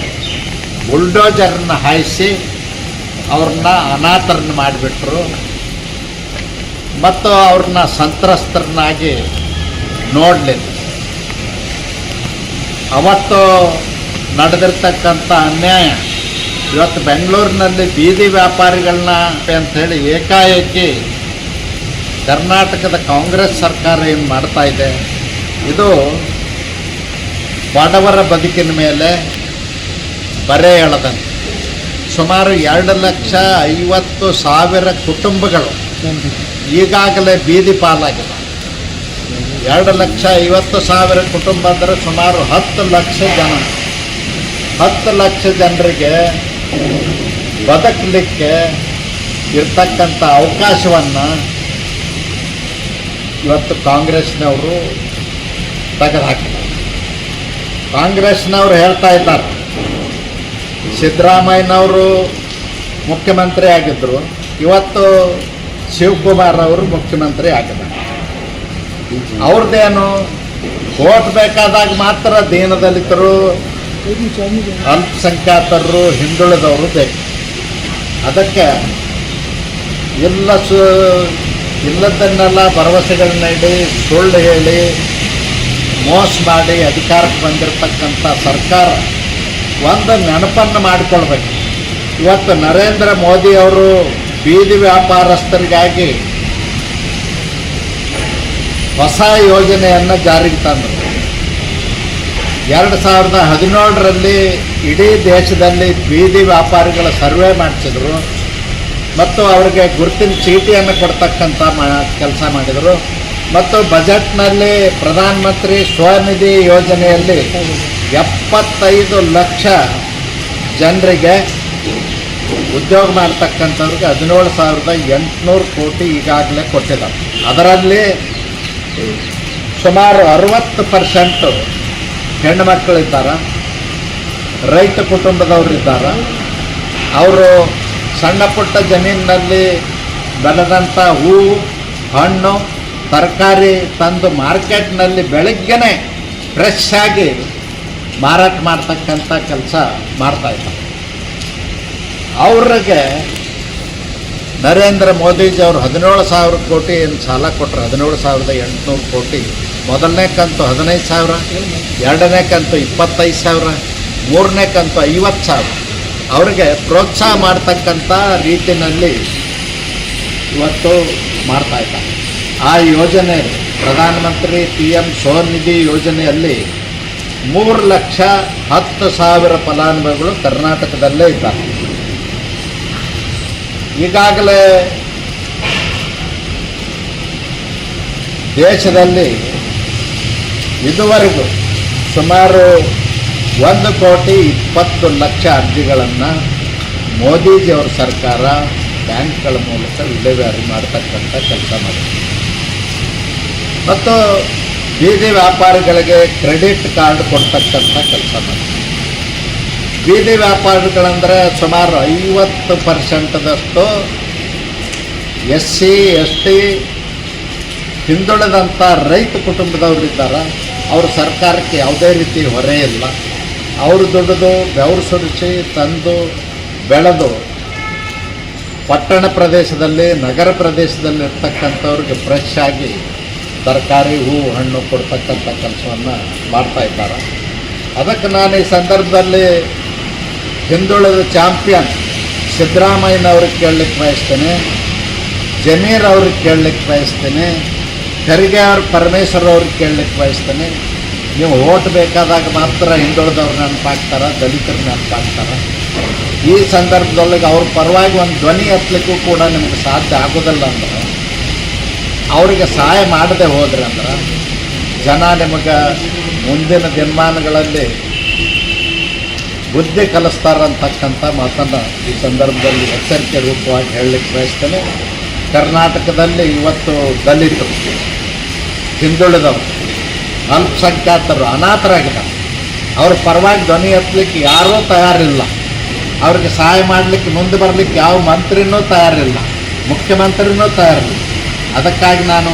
ಬುಲ್ಡೋಜರ್ನ ಹಾಯಿಸಿ ಅವ್ರನ್ನ ಅನಾಥರನ್ನು ಮಾಡಿಬಿಟ್ರು ಮತ್ತು ಅವ್ರನ್ನ ಸಂತ್ರಸ್ತರನ್ನಾಗಿ ನೋಡಲಿಲ್ಲ. ಅವತ್ತು ನಡೆದಿರ್ತಕ್ಕಂಥ ಅನ್ಯಾಯ ಇವತ್ತು ಬೆಂಗಳೂರಿನಲ್ಲಿ ಬೀದಿ ವ್ಯಾಪಾರಿಗಳನ್ನ ಅಂಥೇಳಿ ಏಕಾಏಕಿ ಕರ್ನಾಟಕದ ಕಾಂಗ್ರೆಸ್ ಸರ್ಕಾರ ಏನು ಮಾಡ್ತಾ ಇದೆ, ಇದು ಬಡವರ ಬದುಕಿನ ಮೇಲೆ ಬರೆ ಎಳೆದಂತೆ. ಸುಮಾರು 2,50,000 ಕುಟುಂಬಗಳು ಈಗಾಗಲೇ ಬೀದಿ ಪಾಲಾಗಿದೆ. 2,50,000 ಕುಟುಂಬ ಅಂದರೆ ಸುಮಾರು 10 ಲಕ್ಷ ಜನ. 10 ಲಕ್ಷ ಜನರಿಗೆ ಬದುಕಲಿಕ್ಕೆ ಇರ್ತಕ್ಕಂಥ ಅವಕಾಶವನ್ನು ಇವತ್ತು ಕಾಂಗ್ರೆಸ್ನವರು ತೆಗೆದುಹಾಕಿದ್ದಾರೆ. ಕಾಂಗ್ರೆಸ್ನವರು ಹೇಳ್ತಾ ಇದ್ದಾರೆ, ಸಿದ್ದರಾಮಯ್ಯನವರು ಮುಖ್ಯಮಂತ್ರಿ ಆಗಿದ್ದರು, ಇವತ್ತು ಶಿವಕುಮಾರ್ ಅವರು ಮುಖ್ಯಮಂತ್ರಿ ಆಗಿದ್ದಾರೆ. ಅವ್ರದ್ದೇನು ವೋಟ್ ಬೇಕಾದಾಗ ಮಾತ್ರ ದೀನದಲಿತರು, ಅಲ್ಪಸಂಖ್ಯಾತರು, ಹಿಂದುಳಿದವರು ಬೇಕು. ಅದಕ್ಕೆ ಇಲ್ಲದನ್ನೆಲ್ಲ ಭರವಸೆಗಳನ್ನ ನೀಡಿ ಸುಳ್ಳು ಹೇಳಿ ಮೋಸ ಮಾಡಿ ಅಧಿಕಾರಕ್ಕೆ ಬಂದಿರತಕ್ಕಂಥ ಸರ್ಕಾರ ಒಂದು ನೆನಪನ್ನು ಮಾಡಿಕೊಳ್ಬೇಕು. ಇವತ್ತು ನರೇಂದ್ರ ಮೋದಿ ಅವರು ಬೀದಿ ವ್ಯಾಪಾರಸ್ಥರಿಗಾಗಿ ಹೊಸ ಯೋಜನೆಯನ್ನು ಜಾರಿಗೆ ತಂದರು. 2017ರಲ್ಲಿ ಇಡೀ ದೇಶದಲ್ಲಿ ಬೀದಿ ವ್ಯಾಪಾರಿಗಳ ಸರ್ವೆ ಮಾಡಿಸಿದ್ರು ಮತ್ತು ಅವರಿಗೆ ಗುರುತಿನ ಚೀಟಿಯನ್ನು ಕೊಡ್ತಕ್ಕಂಥ ಕೆಲಸ ಮಾಡಿದರು. ಮತ್ತು ಬಜೆಟ್ನಲ್ಲಿ ಪ್ರಧಾನಮಂತ್ರಿ ಸ್ವನಿಧಿ ಯೋಜನೆಯಲ್ಲಿ 75 ಲಕ್ಷ ಜನರಿಗೆ ಉದ್ಯೋಗ ಮಾಡ್ತಕ್ಕಂಥವ್ರಿಗೆ 17,800 ಕೋಟಿ ಈಗಾಗಲೇ ಕೊಟ್ಟಿದ್ದಾರೆ. ಅದರಲ್ಲಿ ಸುಮಾರು 60% ಹೆಣ್ಣುಮಕ್ಕಳಿದ್ದಾರೆ, ರೈತ ಕುಟುಂಬದವರಿದ್ದಾರೆ. ಅವರು ಸಣ್ಣ ಪುಟ್ಟ ಜಮೀನಿನಲ್ಲಿ ಬೆಳೆದಂಥ ಹೂವು, ಹಣ್ಣು, ತರಕಾರಿ ತಂದು ಮಾರ್ಕೆಟ್ನಲ್ಲಿ ಬೆಳಗ್ಗೆನೇ ಫ್ರೆಶ್ ಆಗಿ ಮಾರಾಟ ಮಾಡ್ತಕ್ಕಂಥ ಕೆಲಸ ಮಾಡ್ತಾಯಿದ್ದಾರೆ. ಅವ್ರಿಗೆ ನರೇಂದ್ರ ಮೋದಿಜಿಯವರು 17,000 ಕೋಟಿ ಏನು ಸಾಲ ಕೊಟ್ಟರು, 17,800 ಕೋಟಿ. ಮೊದಲನೇ ಕಂತು 15,000, ಎರಡನೇ ಕಂತು 25,000, ಮೂರನೇ ಕಂತು 50,000. ಅವ್ರಿಗೆ ಪ್ರೋತ್ಸಾಹ ಮಾಡ್ತಕ್ಕಂಥ ರೀತಿಯಲ್ಲಿ ಇವತ್ತು ಮಾಡ್ತಾಯಿದ್ದಾರೆ. ಆ ಯೋಜನೆ ಪ್ರಧಾನಮಂತ್ರಿ PM ಸ್ವನಿಧಿ ಯೋಜನೆಯಲ್ಲಿ 3,10,000 ಫಲಾನುಭವಿಗಳು ಕರ್ನಾಟಕದಲ್ಲೇ ಇದ್ದಾರೆ. ಈಗಾಗಲೇ ದೇಶದಲ್ಲಿ ಇದುವರೆಗೂ ಸುಮಾರು 1,20,00,000 ಅರ್ಜಿಗಳನ್ನು ಮೋದಿಜಿಯವರ ಸರ್ಕಾರ ಬ್ಯಾಂಕ್ಗಳ ಮೂಲಕ ವಿಲೇವಾರಿ ಮಾಡ್ತಕ್ಕಂಥ ಕೆಲಸ ಮಾಡಿದೆ. ಮತ್ತು ಬೀದಿ ವ್ಯಾಪಾರಿಗಳಿಗೆ ಕ್ರೆಡಿಟ್ ಕಾರ್ಡ್ ಕೊಡ್ತಕ್ಕಂಥ ಕೆಲಸ ಮಾಡಿದೆ. ಬೀದಿ ವ್ಯಾಪಾರಿಗಳಂದರೆ ಸುಮಾರು 50% SC ST ಹಿಂದುಳಿದಂಥ ರೈತ ಕುಟುಂಬದವರಿದ್ದಾರೆ. ಅವರು ಸರ್ಕಾರಕ್ಕೆ ಯಾವುದೇ ರೀತಿ ಹೊರೆ ಇಲ್ಲ. ಅವರು ದುಡಿದು ಬೆವರು ಸುರಿಸಿ ತಂದು ಬೆಳೆದು ಪಟ್ಟಣ ಪ್ರದೇಶದಲ್ಲಿ ನಗರ ಪ್ರದೇಶದಲ್ಲಿ ಇರ್ತಕ್ಕಂಥವ್ರಿಗೆ ಫ್ರೆಶ್ ಆಗಿ ತರಕಾರಿ ಹೂವು ಹಣ್ಣು ಕೊಡ್ತಕ್ಕಂಥ ಕೆಲಸವನ್ನು ಮಾಡ್ತಾ ಇದ್ದಾರೆ. ಅದಕ್ಕೆ ನಾನು ಈ ಸಂದರ್ಭದಲ್ಲಿ ಹಿಂದುಳಿದ ಚಾಂಪಿಯನ್ ಸಿದ್ದರಾಮಯ್ಯನವ್ರಿಗೆ ಕೇಳಲಿಕ್ಕೆ ಬಯಸ್ತೇನೆ, ಜಮೀರ್ ಅವ್ರಿಗೆ ಕೇಳಲಿಕ್ಕೆ ಬಯಸ್ತೇನೆ, ಖರ್ಗೆ ಅವ್ರ ಪರಮೇಶ್ವರ್ ಅವ್ರಿಗೆ ಕೇಳಲಿಕ್ಕೆ ಬಯಸ್ತೇನೆ. ನೀವು ಓಟ್ ಬೇಕಾದಾಗ ಮಾತ್ರ ಹಿಂದುಳಿದವ್ರು ನೆನಪಾಗ್ತಾರೆ, ದಲಿತರು ನೆನಪಾಗ್ತಾರೆ. ಈ ಸಂದರ್ಭದೊಳಗೆ ಅವ್ರ ಪರವಾಗಿ ಒಂದು ಧ್ವನಿ ಎತ್ತಲಿಕ್ಕೂ ಕೂಡ ನಿಮಗೆ ಸಾಧ್ಯ ಆಗೋದಿಲ್ಲ. ಅಂದ್ರೆ ಅವರಿಗೆ ಸಹಾಯ ಮಾಡದೆ ಹೋದ್ರೆ ಅಂದ್ರೆ ಜನ ನಿಮಗೆ ಮುಂದಿನ ದಿನಮಾನಗಳಲ್ಲಿ ಬುದ್ಧಿ ಕಲಿಸ್ತಾರಂತಕ್ಕಂಥ ಮಾತನ್ನು ಈ ಸಂದರ್ಭದಲ್ಲಿ ಎಚ್ಚರಿಕೆ ರೂಪವಾಗಿ ಹೇಳಲಿಕ್ಕೆ ಬಯಸ್ತೇನೆ. ಕರ್ನಾಟಕದಲ್ಲಿ ಇವತ್ತು ದಲಿತರು, ಹಿಂದುಳಿದವರು, ಅಲ್ಪಸಂಖ್ಯಾತರು ಅನಾಥರಾಗಿದ್ದಾರೆ. ಅವ್ರ ಪರವಾಗಿ ಧ್ವನಿ ಎತ್ತಲಿಕ್ಕೆ ಯಾರೂ ತಯಾರಿಲ್ಲ. ಅವ್ರಿಗೆ ಸಹಾಯ ಮಾಡಲಿಕ್ಕೆ ಮುಂದೆ ಬರಲಿಕ್ಕೆ ಯಾವ ಮಂತ್ರಿನೂ ತಯಾರಿಲ್ಲ, ಮುಖ್ಯಮಂತ್ರಿನೂ ತಯಾರಿಲ್ಲ. ಅದಕ್ಕಾಗಿ ನಾನು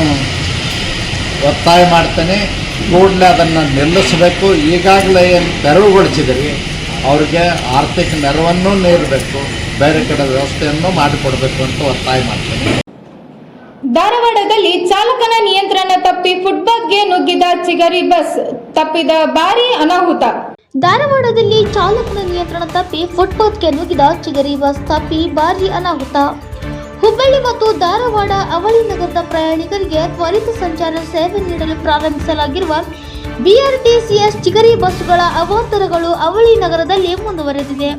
ಒತ್ತಾಯ ಮಾಡ್ತೇನೆ, ಕೂಡಲೇ ಅದನ್ನು ನಿಲ್ಲಿಸಬೇಕು. ಈಗಾಗಲೇ ಏನು ತೆರವುಗೊಳಿಸಿದ್ರಿ ಅವ್ರಿಗೆ ಆರ್ಥಿಕ ನೆರವನ್ನು ನೀಡಬೇಕು, ಬೇರೆ ಕಡೆ ವ್ಯವಸ್ಥೆಯನ್ನು ಮಾಡಿಕೊಡಬೇಕು ಅಂತ ಒತ್ತಾಯ ಮಾಡ್ತೇನೆ. ಧಾರವಾಡದಲ್ಲಿ ಚಾಲಕನ ನಿಯಂತ್ರಣ ತಪ್ಪಿ ಫುಟ್ಪಾತ್ಗೆ ನುಗ್ಗಿದ ಚಿಗರಿ ಬಸ್, ತಪ್ಪಿದ ಭಾರೀ ಅನಾಹುತ. ಧಾರವಾಡದಲ್ಲಿ ಚಾಲಕನ ನಿಯಂತ್ರಣ ತಪ್ಪಿ ಫುಟ್ಪಾತ್ಗೆ ನುಗ್ಗಿದ ಚಿಗರಿ ಬಸ್ ತಪ್ಪಿ ಭಾರೀ ಅನಾಹುತ. ಹುಬ್ಬಳ್ಳಿ ಮತ್ತು ಧಾರವಾಡ ಅವಳಿ ನಗರದ ಪ್ರಯಾಣಿಕರಿಗೆ ತ್ವರಿತ ಸಂಚಾರ ಸೇವೆ ನೀಡಲು ಪ್ರಾರಂಭಿಸಲಾಗಿರುವ BRTCS ಚಿಗರಿ ಬಸ್ಸುಗಳ ಅವಾಂತರಗಳು ಅವಳಿ ನಗರದಲ್ಲಿ ಮುಂದುವರೆದಿದೆ.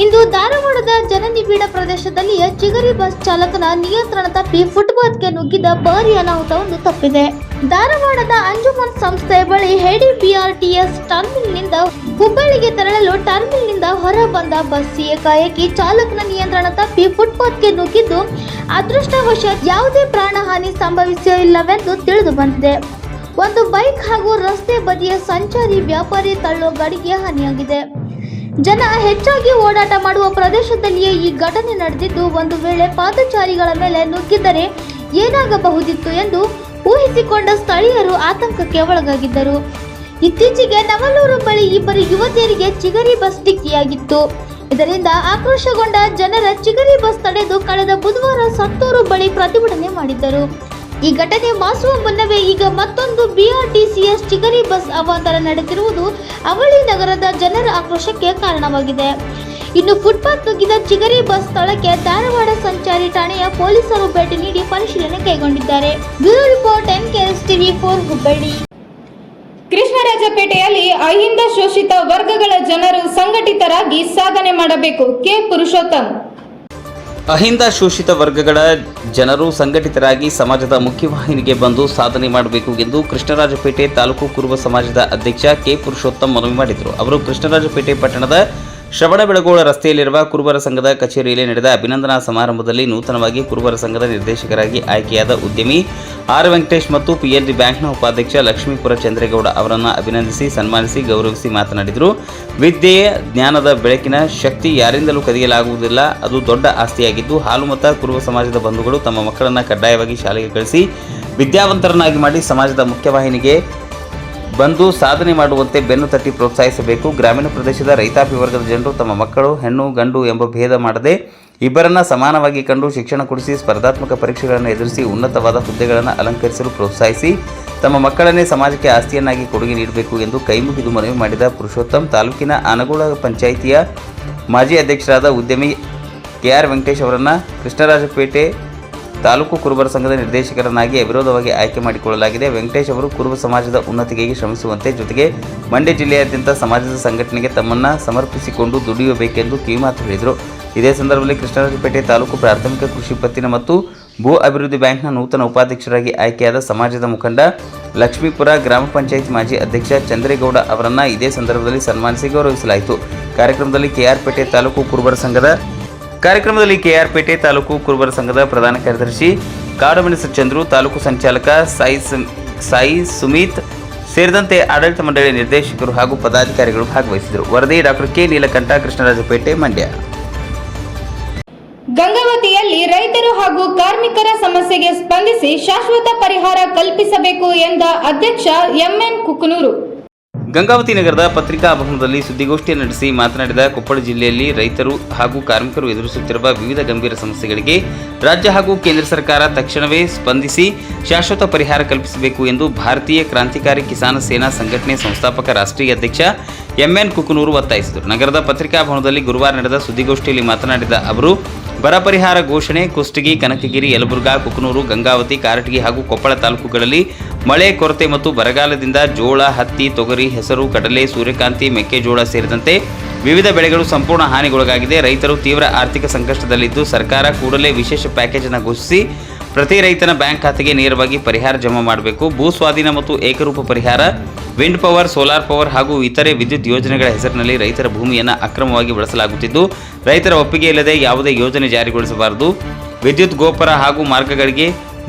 ಇಂದು ಧಾರವಾಡದ ಜನನಿಬಿಡ ಪ್ರದೇಶದಲ್ಲಿ ಚಿಗರಿ ಬಸ್ ಚಾಲಕನ ನಿಯಂತ್ರಣ ತಪ್ಪಿ ಫುಟ್ಪಾತ್ಗೆ ನುಗ್ಗಿದ ಭಾರೀ ಅನಾಹುತವೊಂದು ತಪ್ಪಿದೆ. ಧಾರವಾಡದ ಅಂಜುಮನ್ ಸಂಸ್ಥೆ ಬಳಿ ಹೆಡಿ BRTS ಟರ್ಮಿನಲ್ನಿಂದ ಹುಬ್ಬಳ್ಳಿಗೆ ತೆರಳಲು ಟರ್ಮಿನಲ್ನಿಂದ ಹೊರ ಬಂದ ಬಸ್ ಏಕಾಏಕಿ ಚಾಲಕನ ನಿಯಂತ್ರಣ ತಪ್ಪಿ ಫುಟ್ಪಾತ್ಗೆ ನುಗ್ಗಿದ್ದು, ಅದೃಷ್ಟವಶಾತ್ ಯಾವುದೇ ಪ್ರಾಣಹಾನಿ ಸಂಭವಿಸಿಲ್ಲವೆಂದು ತಿಳಿದು ಬಂದಿದೆ. ಒಂದು ಬೈಕ್ ಹಾಗೂ ರಸ್ತೆ ಬದಿಯ ಸಂಚಾರಿ ವ್ಯಾಪಾರಿ ತಳ್ಳೋ ಗಾಡಿಗೆ ಹಾನಿಯಾಗಿದೆ. ಜನ ಹೆಚ್ಚಾಗಿ ಓಡಾಟ ಮಾಡುವ ಪ್ರದೇಶದಲ್ಲಿಯೇ ಈ ಘಟನೆ ನಡೆದಿದ್ದು, ಒಂದು ವೇಳೆ ಪಾದಚಾರಿಗಳ ಮೇಲೆ ನುಗ್ಗಿದರೆ ಏನಾಗಬಹುದಿತ್ತು ಎಂದು ಊಹಿಸಿಕೊಂಡ ಸ್ಥಳೀಯರು ಆತಂಕಕ್ಕೆ ಒಳಗಾಗಿದ್ದರು. ಇತ್ತೀಚೆಗೆ ನವಲೂರು ಬಳಿ ಇಬ್ಬರು ಯುವತಿಯರಿಗೆ ಚಿಗರಿ ಬಸ್ ಡಿಕ್ಕಿಯಾಗಿತ್ತು. ಇದರಿಂದ ಆಕ್ರೋಶಗೊಂಡ ಜನರ ಚಿಗರಿ ಬಸ್ ತಡೆದು ಕಳೆದ ಬುಧವಾರ ಸತ್ತೂರು ಬಳಿ ಪ್ರತಿಭಟನೆ ಮಾಡಿದ್ದರು. ಈ ಘಟನೆ ಮಾಸುವ ಮುನ್ನವೇ ಈಗ ಮತ್ತೊಂದು BRTCS ಚಿಗರಿ ಬಸ್ ಅವಾಂತರ ನಡೆದಿರುವುದು ಅವಳಿ ನಗರದ ಜನರ ಆಕ್ರೋಶಕ್ಕೆ ಕಾರಣವಾಗಿದೆ. ಇನ್ನು ಫುಟ್ಪಾತ್ ನುಗ್ಗಿದ ಚಿಗರಿ ಬಸ್ ಸ್ಥಳಕ್ಕೆ ಧಾರವಾಡ ಸಂಚಾರಿ ಠಾಣೆಯ ಪೊಲೀಸರು ಭೇಟಿ ನೀಡಿ ಪರಿಶೀಲನೆ ಕೈಗೊಂಡಿದ್ದಾರೆ. Bureau report NKS TV4 Hubballi. ಕೃಷ್ಣರಾಜಪೇಟೆಯಲ್ಲಿ ಅಹಿಂದ ಶೋಷಿತ ವರ್ಗಗಳ ಜನರು ಸಂಘಟಿತರಾಗಿ ಸಾಧನೆ ಮಾಡಬೇಕು. ಕೆ ಪುರುಷೋತ್ತಮ್. ಅಹಿಂದ ಶೋಷಿತ ವರ್ಗಗಳ ಜನರು ಸಂಘಟಿತರಾಗಿ ಸಮಾಜದ ಮುಖ್ಯವಾಹಿನಿಗೆ ಬಂದು ಸಾಧನೆ ಮಾಡಬೇಕು ಎಂದು ಕೃಷ್ಣರಾಜಪೇಟೆ ತಾಲೂಕು ಕುರುಬ ಸಮಾಜದ ಅಧ್ಯಕ್ಷ ಕೆ ಪುರುಷೋತ್ತಮ್ ಮನವಿ ಮಾಡಿದರು. ಅವರು ಕೃಷ್ಣರಾಜಪೇಟೆ ಪಟ್ಟಣದ ಶ್ರವಣಬೆಳಗೊಳ ರಸ್ತೆಯಲ್ಲಿರುವ ಕುರುಬರ ಸಂಘದ ಕಚೇರಿಯಲ್ಲಿ ನಡೆದ ಅಭಿನಂದನಾ ಸಮಾರಂಭದಲ್ಲಿ ನೂತನವಾಗಿ ಕುರುಬರ ಸಂಘದ ನಿರ್ದೇಶಕರಾಗಿ ಆಯ್ಕೆಯಾದ ಉದ್ಯಮಿ ಆರ್ ವೆಂಕಟೇಶ್ ಮತ್ತು PNB ಬ್ಯಾಂಕ್ನ ಉಪಾಧ್ಯಕ್ಷ ಲಕ್ಷ್ಮೀಪುರ ಚಂದ್ರೇಗೌಡ ಅವರನ್ನು ಅಭಿನಂದಿಸಿ ಸನ್ಮಾನಿಸಿ ಗೌರವಿಸಿ ಮಾತನಾಡಿದರು. ವಿದ್ಯೆಯ ಜ್ಞಾನದ ಬೆಳಕಿನ ಶಕ್ತಿ ಯಾರಿಂದಲೂ ಕದಿಯಲಾಗುವುದಿಲ್ಲ, ಅದು ದೊಡ್ಡ ಆಸ್ತಿಯಾಗಿದ್ದು ಹಾಲು ಮತ ಕುರುಬ ಸಮಾಜದ ಬಂಧುಗಳು ತಮ್ಮ ಮಕ್ಕಳನ್ನು ಕಡ್ಡಾಯವಾಗಿ ಶಾಲೆಗೆ ಕಳಿಸಿ ವಿದ್ಯಾವಂತರನ್ನಾಗಿ ಮಾಡಿ ಸಮಾಜದ ಮುಖ್ಯವಾಹಿನಿಗೆ ಬಂದು ಸಾಧನೆ ಮಾಡುವಂತೆ ಬೆನ್ನು ತಟ್ಟಿ ಪ್ರೋತ್ಸಾಹಿಸಬೇಕು. ಗ್ರಾಮೀಣ ಪ್ರದೇಶದ ರೈತಾಪಿ ವರ್ಗದ ಜನರು ತಮ್ಮ ಮಕ್ಕಳು ಹೆಣ್ಣು ಗಂಡು ಎಂಬ ಭೇದ ಮಾಡದೆ ಇಬ್ಬರನ್ನ ಸಮಾನವಾಗಿ ಕಂಡು ಶಿಕ್ಷಣ ಕೊಡಿಸಿ ಸ್ಪರ್ಧಾತ್ಮಕ ಪರೀಕ್ಷೆಗಳನ್ನು ಎದುರಿಸಿ ಉನ್ನತವಾದ ಹುದ್ದೆಗಳನ್ನು ಅಲಂಕರಿಸಲು ಪ್ರೋತ್ಸಾಹಿಸಿ ತಮ್ಮ ಮಕ್ಕಳನ್ನೇ ಸಮಾಜಕ್ಕೆ ಆಸ್ತಿಯನ್ನಾಗಿ ಕೊಡುಗೆ ನೀಡಬೇಕು ಎಂದು ಕೈಮುಗಿದು ಮನವಿ ಮಾಡಿದ ಪುರುಷೋತ್ತಮ್ ತಾಲೂಕಿನ ಆನಗೋಳ ಪಂಚಾಯಿತಿಯ ಮಾಜಿ ಅಧ್ಯಕ್ಷರಾದ ಉದ್ಯಮಿ KR ವೆಂಕಟೇಶ್ ಅವರನ್ನು ಕೃಷ್ಣರಾಜಪೇಟೆ ತಾಲೂಕು ಕುರುಬರ ಸಂಘದ ನಿರ್ದೇಶಕರನ್ನಾಗಿ ಅವಿರೋಧವಾಗಿ ಆಯ್ಕೆ ಮಾಡಿಕೊಳ್ಳಲಾಗಿದೆ. ವೆಂಕಟೇಶ್ ಅವರು ಕುರುಬ ಸಮಾಜದ ಉನ್ನತಿಗೆ ಶ್ರಮಿಸುವಂತೆ, ಜೊತೆಗೆ ಮಂಡ್ಯ ಜಿಲ್ಲೆಯಾದ್ಯಂತ ಸಮಾಜದ ಸಂಘಟನೆಗೆ ತಮ್ಮನ್ನು ಸಮರ್ಪಿಸಿಕೊಂಡು ದುಡಿಯಬೇಕೆಂದು ಕಿವಿಮಾತು ಹೇಳಿದರು. ಇದೇ ಸಂದರ್ಭದಲ್ಲಿ ಕೃಷ್ಣರಾಜಪೇಟೆ ತಾಲೂಕು ಪ್ರಾಥಮಿಕ ಕೃಷಿ ಪತ್ತಿನ ಮತ್ತು ಭೂ ಅಭಿವೃದ್ಧಿ ಬ್ಯಾಂಕ್ನ ನೂತನ ಉಪಾಧ್ಯಕ್ಷರಾಗಿ ಆಯ್ಕೆಯಾದ ಸಮಾಜದ ಮುಖಂಡ ಲಕ್ಷ್ಮೀಪುರ ಗ್ರಾಮ ಪಂಚಾಯತ್ ಮಾಜಿ ಅಧ್ಯಕ್ಷ ಚಂದ್ರೇಗೌಡ ಅವರನ್ನು ಇದೇ ಸಂದರ್ಭದಲ್ಲಿ ಸನ್ಮಾನಿಸಿ ಗೌರವಿಸಲಾಯಿತು. ಕಾರ್ಯಕ್ರಮದಲ್ಲಿ ಕೆಆರ್ಪೇಟೆ ತಾಲೂಕು ಕುರುಬರ ಸಂಘದ ಪ್ರಧಾನ ಕಾರ್ಯದರ್ಶಿ ಕಾಡುಮೆಣಸು ಚಂದ್ರು, ತಾಲೂಕು ಸಂಚಾಲಕ ಸಾಯಿ ಸುಮಿತ್ ಸೇರಿದಂತೆ ಆಡಳಿತ ಮಂಡಳಿ ನಿರ್ದೇಶಕರು ಹಾಗೂ ಪದಾಧಿಕಾರಿಗಳು ಭಾಗವಹಿಸಿದರು. ವರದಿ ಡಾಕ್ಟರ್ ಕೆ ನೀಲಕಂಠ, ಕೃಷ್ಣರಾಜಪೇಟೆ, ಮಂಡ್ಯ. ಗಂಗಾವತಿಯಲ್ಲಿ ರೈತರು ಹಾಗೂ ಕಾರ್ಮಿಕರ ಸಮಸ್ಯೆಗೆ ಸ್ಪಂದಿಸಿ ಶಾಶ್ವತ ಪರಿಹಾರ ಕಲ್ಪಿಸಬೇಕು ಎಂದ ಅಧ್ಯಕ್ಷ ಎಂಎನ್ ಕುಕನೂರು. ಗಂಗಾವತಿ ನಗರದ ಪತ್ರಿಕಾ ಭವನದಲ್ಲಿ ಸುದ್ದಿಗೋಷ್ಠಿ ನಡೆಸಿ ಮಾತನಾಡಿದ ಕೊಪ್ಪಳ ಜಿಲ್ಲೆಯಲ್ಲಿ ರೈತರು ಹಾಗೂ ಕಾರ್ಮಿಕರು ಎದುರಿಸುತ್ತಿರುವ ವಿವಿಧ ಗಂಭೀರ ಸಮಸ್ಯೆಗಳಿಗೆ ರಾಜ್ಯ ಹಾಗೂ ಕೇಂದ್ರ ಸರ್ಕಾರ ತಕ್ಷಣವೇ ಸ್ಪಂದಿಸಿ ಶಾಶ್ವತ ಪರಿಹಾರ ಕಲ್ಪಿಸಬೇಕು ಎಂದು ಭಾರತೀಯ ಕ್ರಾಂತಿಕಾರಿ ಕಿಸಾನ ಸೇನಾ ಸಂಘಟನೆ ಸಂಸ್ಥಾಪಕ ರಾಷ್ಟ್ರೀಯ ಅಧ್ಯಕ್ಷ ಎಂಎನ್ ಕುಕನೂರು ಒತ್ತಾಯಿಸಿದರು. ನಗರದ ಪತ್ರಿಕಾ ಭವನದಲ್ಲಿ ಗುರುವಾರ ನಡೆದ ಸುದ್ದಿಗೋಷ್ಠಿಯಲ್ಲಿ ಮಾತನಾಡಿದ ಅವರು, ಬರ ಪರಿಹಾರ ಘೋಷಣೆ ಕುಷ್ಟಗಿ, ಕನಕಗಿರಿ, ಯಲಬುರ್ಗಾ, ಕುಕನೂರು, ಗಂಗಾವತಿ, ಕಾರಟಗಿ ಹಾಗೂ ಕೊಪ್ಪಳ ತಾಲೂಕುಗಳಲ್ಲಿ ಮಳೆ ಕೊರತೆ ಮತ್ತು ಬರಗಾಲದಿಂದ ಜೋಳ, ಹತ್ತಿ, ತೊಗರಿ, ಹೆಸರು, ಕಡಲೆ, ಸೂರ್ಯಕಾಂತಿ, ಮೆಕ್ಕೆಜೋಳ ಸೇರಿದಂತೆ ವಿವಿಧ ಬೆಳೆಗಳು ಸಂಪೂರ್ಣ ಹಾನಿಗೊಳಗಾಗಿದೆ. ರೈತರು ತೀವ್ರ ಆರ್ಥಿಕ ಸಂಕಷ್ಟದಲ್ಲಿದ್ದು ಸರ್ಕಾರ ಕೂಡಲೇ ವಿಶೇಷ ಪ್ಯಾಕೇಜ್ ಅನ್ನು ಘೋಷಿಸಿ ಪ್ರತಿ ರೈತನ ಬ್ಯಾಂಕ್ ಖಾತೆಗೆ ನೇರವಾಗಿ ಪರಿಹಾರ ಜಮಾ ಮಾಡಬೇಕು. ಭೂ ಸ್ವಾಧೀನ ಮತ್ತು ಏಕರೂಪ ಪರಿಹಾರ, ವಿಂಡ್ ಪವರ್, ಸೋಲಾರ್ ಪವರ್ ಹಾಗೂ ಇತರೆ ವಿದ್ಯುತ್ ಯೋಜನೆಗಳ ಹೆಸರಿನಲ್ಲಿ ರೈತರ ಭೂಮಿಯನ್ನು ಅಕ್ರಮವಾಗಿ ಬಳಸಲಾಗುತ್ತಿದ್ದು ರೈತರ ಒಪ್ಪಿಗೆ ಇಲ್ಲದೆ ಯಾವುದೇ ಯೋಜನೆ ಜಾರಿಗೊಳಿಸಬಾರದು. ವಿದ್ಯುತ್ ಗೋಪುರ ಹಾಗೂ ಮಾರ್ಗಗಳಿಗೆ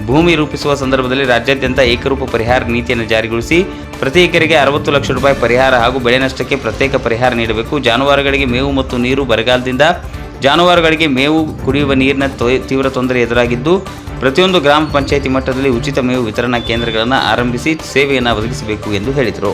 ಭೂಮಿ ರೂಪಿಸುವ ಸಂದರ್ಭದಲ್ಲಿ ರಾಜ್ಯಾದ್ಯಂತ ಏಕರೂಪ ಪರಿಹಾರ ನೀತಿಯನ್ನು ಜಾರಿಗೊಳಿಸಿ ಪ್ರತಿ ಎಕರೆಗೆ 60 ಲಕ್ಷ ರೂಪಾಯಿ ಪರಿಹಾರ ಹಾಗೂ ಬೆಳೆ ನಷ್ಟಕ್ಕೆ ಪ್ರತ್ಯೇಕ ಪರಿಹಾರ ನೀಡಬೇಕು. ಜಾನುವಾರುಗಳಿಗೆ ಮೇವು ಮತ್ತು ನೀರು, ಬರಗಾಲದಿಂದ ಜಾನುವಾರುಗಳಿಗೆ ಮೇವು, ಕುಡಿಯುವ ನೀರಿನ ತೀವ್ರ ತೊಂದರೆ ಎದುರಾಗಿದ್ದು ಪ್ರತಿಯೊಂದು ಗ್ರಾಮ ಪಂಚಾಯಿತಿ ಮಟ್ಟದಲ್ಲಿ ಉಚಿತ ಮೇವು ವಿತರಣಾ ಕೇಂದ್ರಗಳನ್ನು ಆರಂಭಿಸಿ ಸೇವೆಯನ್ನು ಒದಗಿಸಬೇಕು ಎಂದು ಹೇಳಿದರು.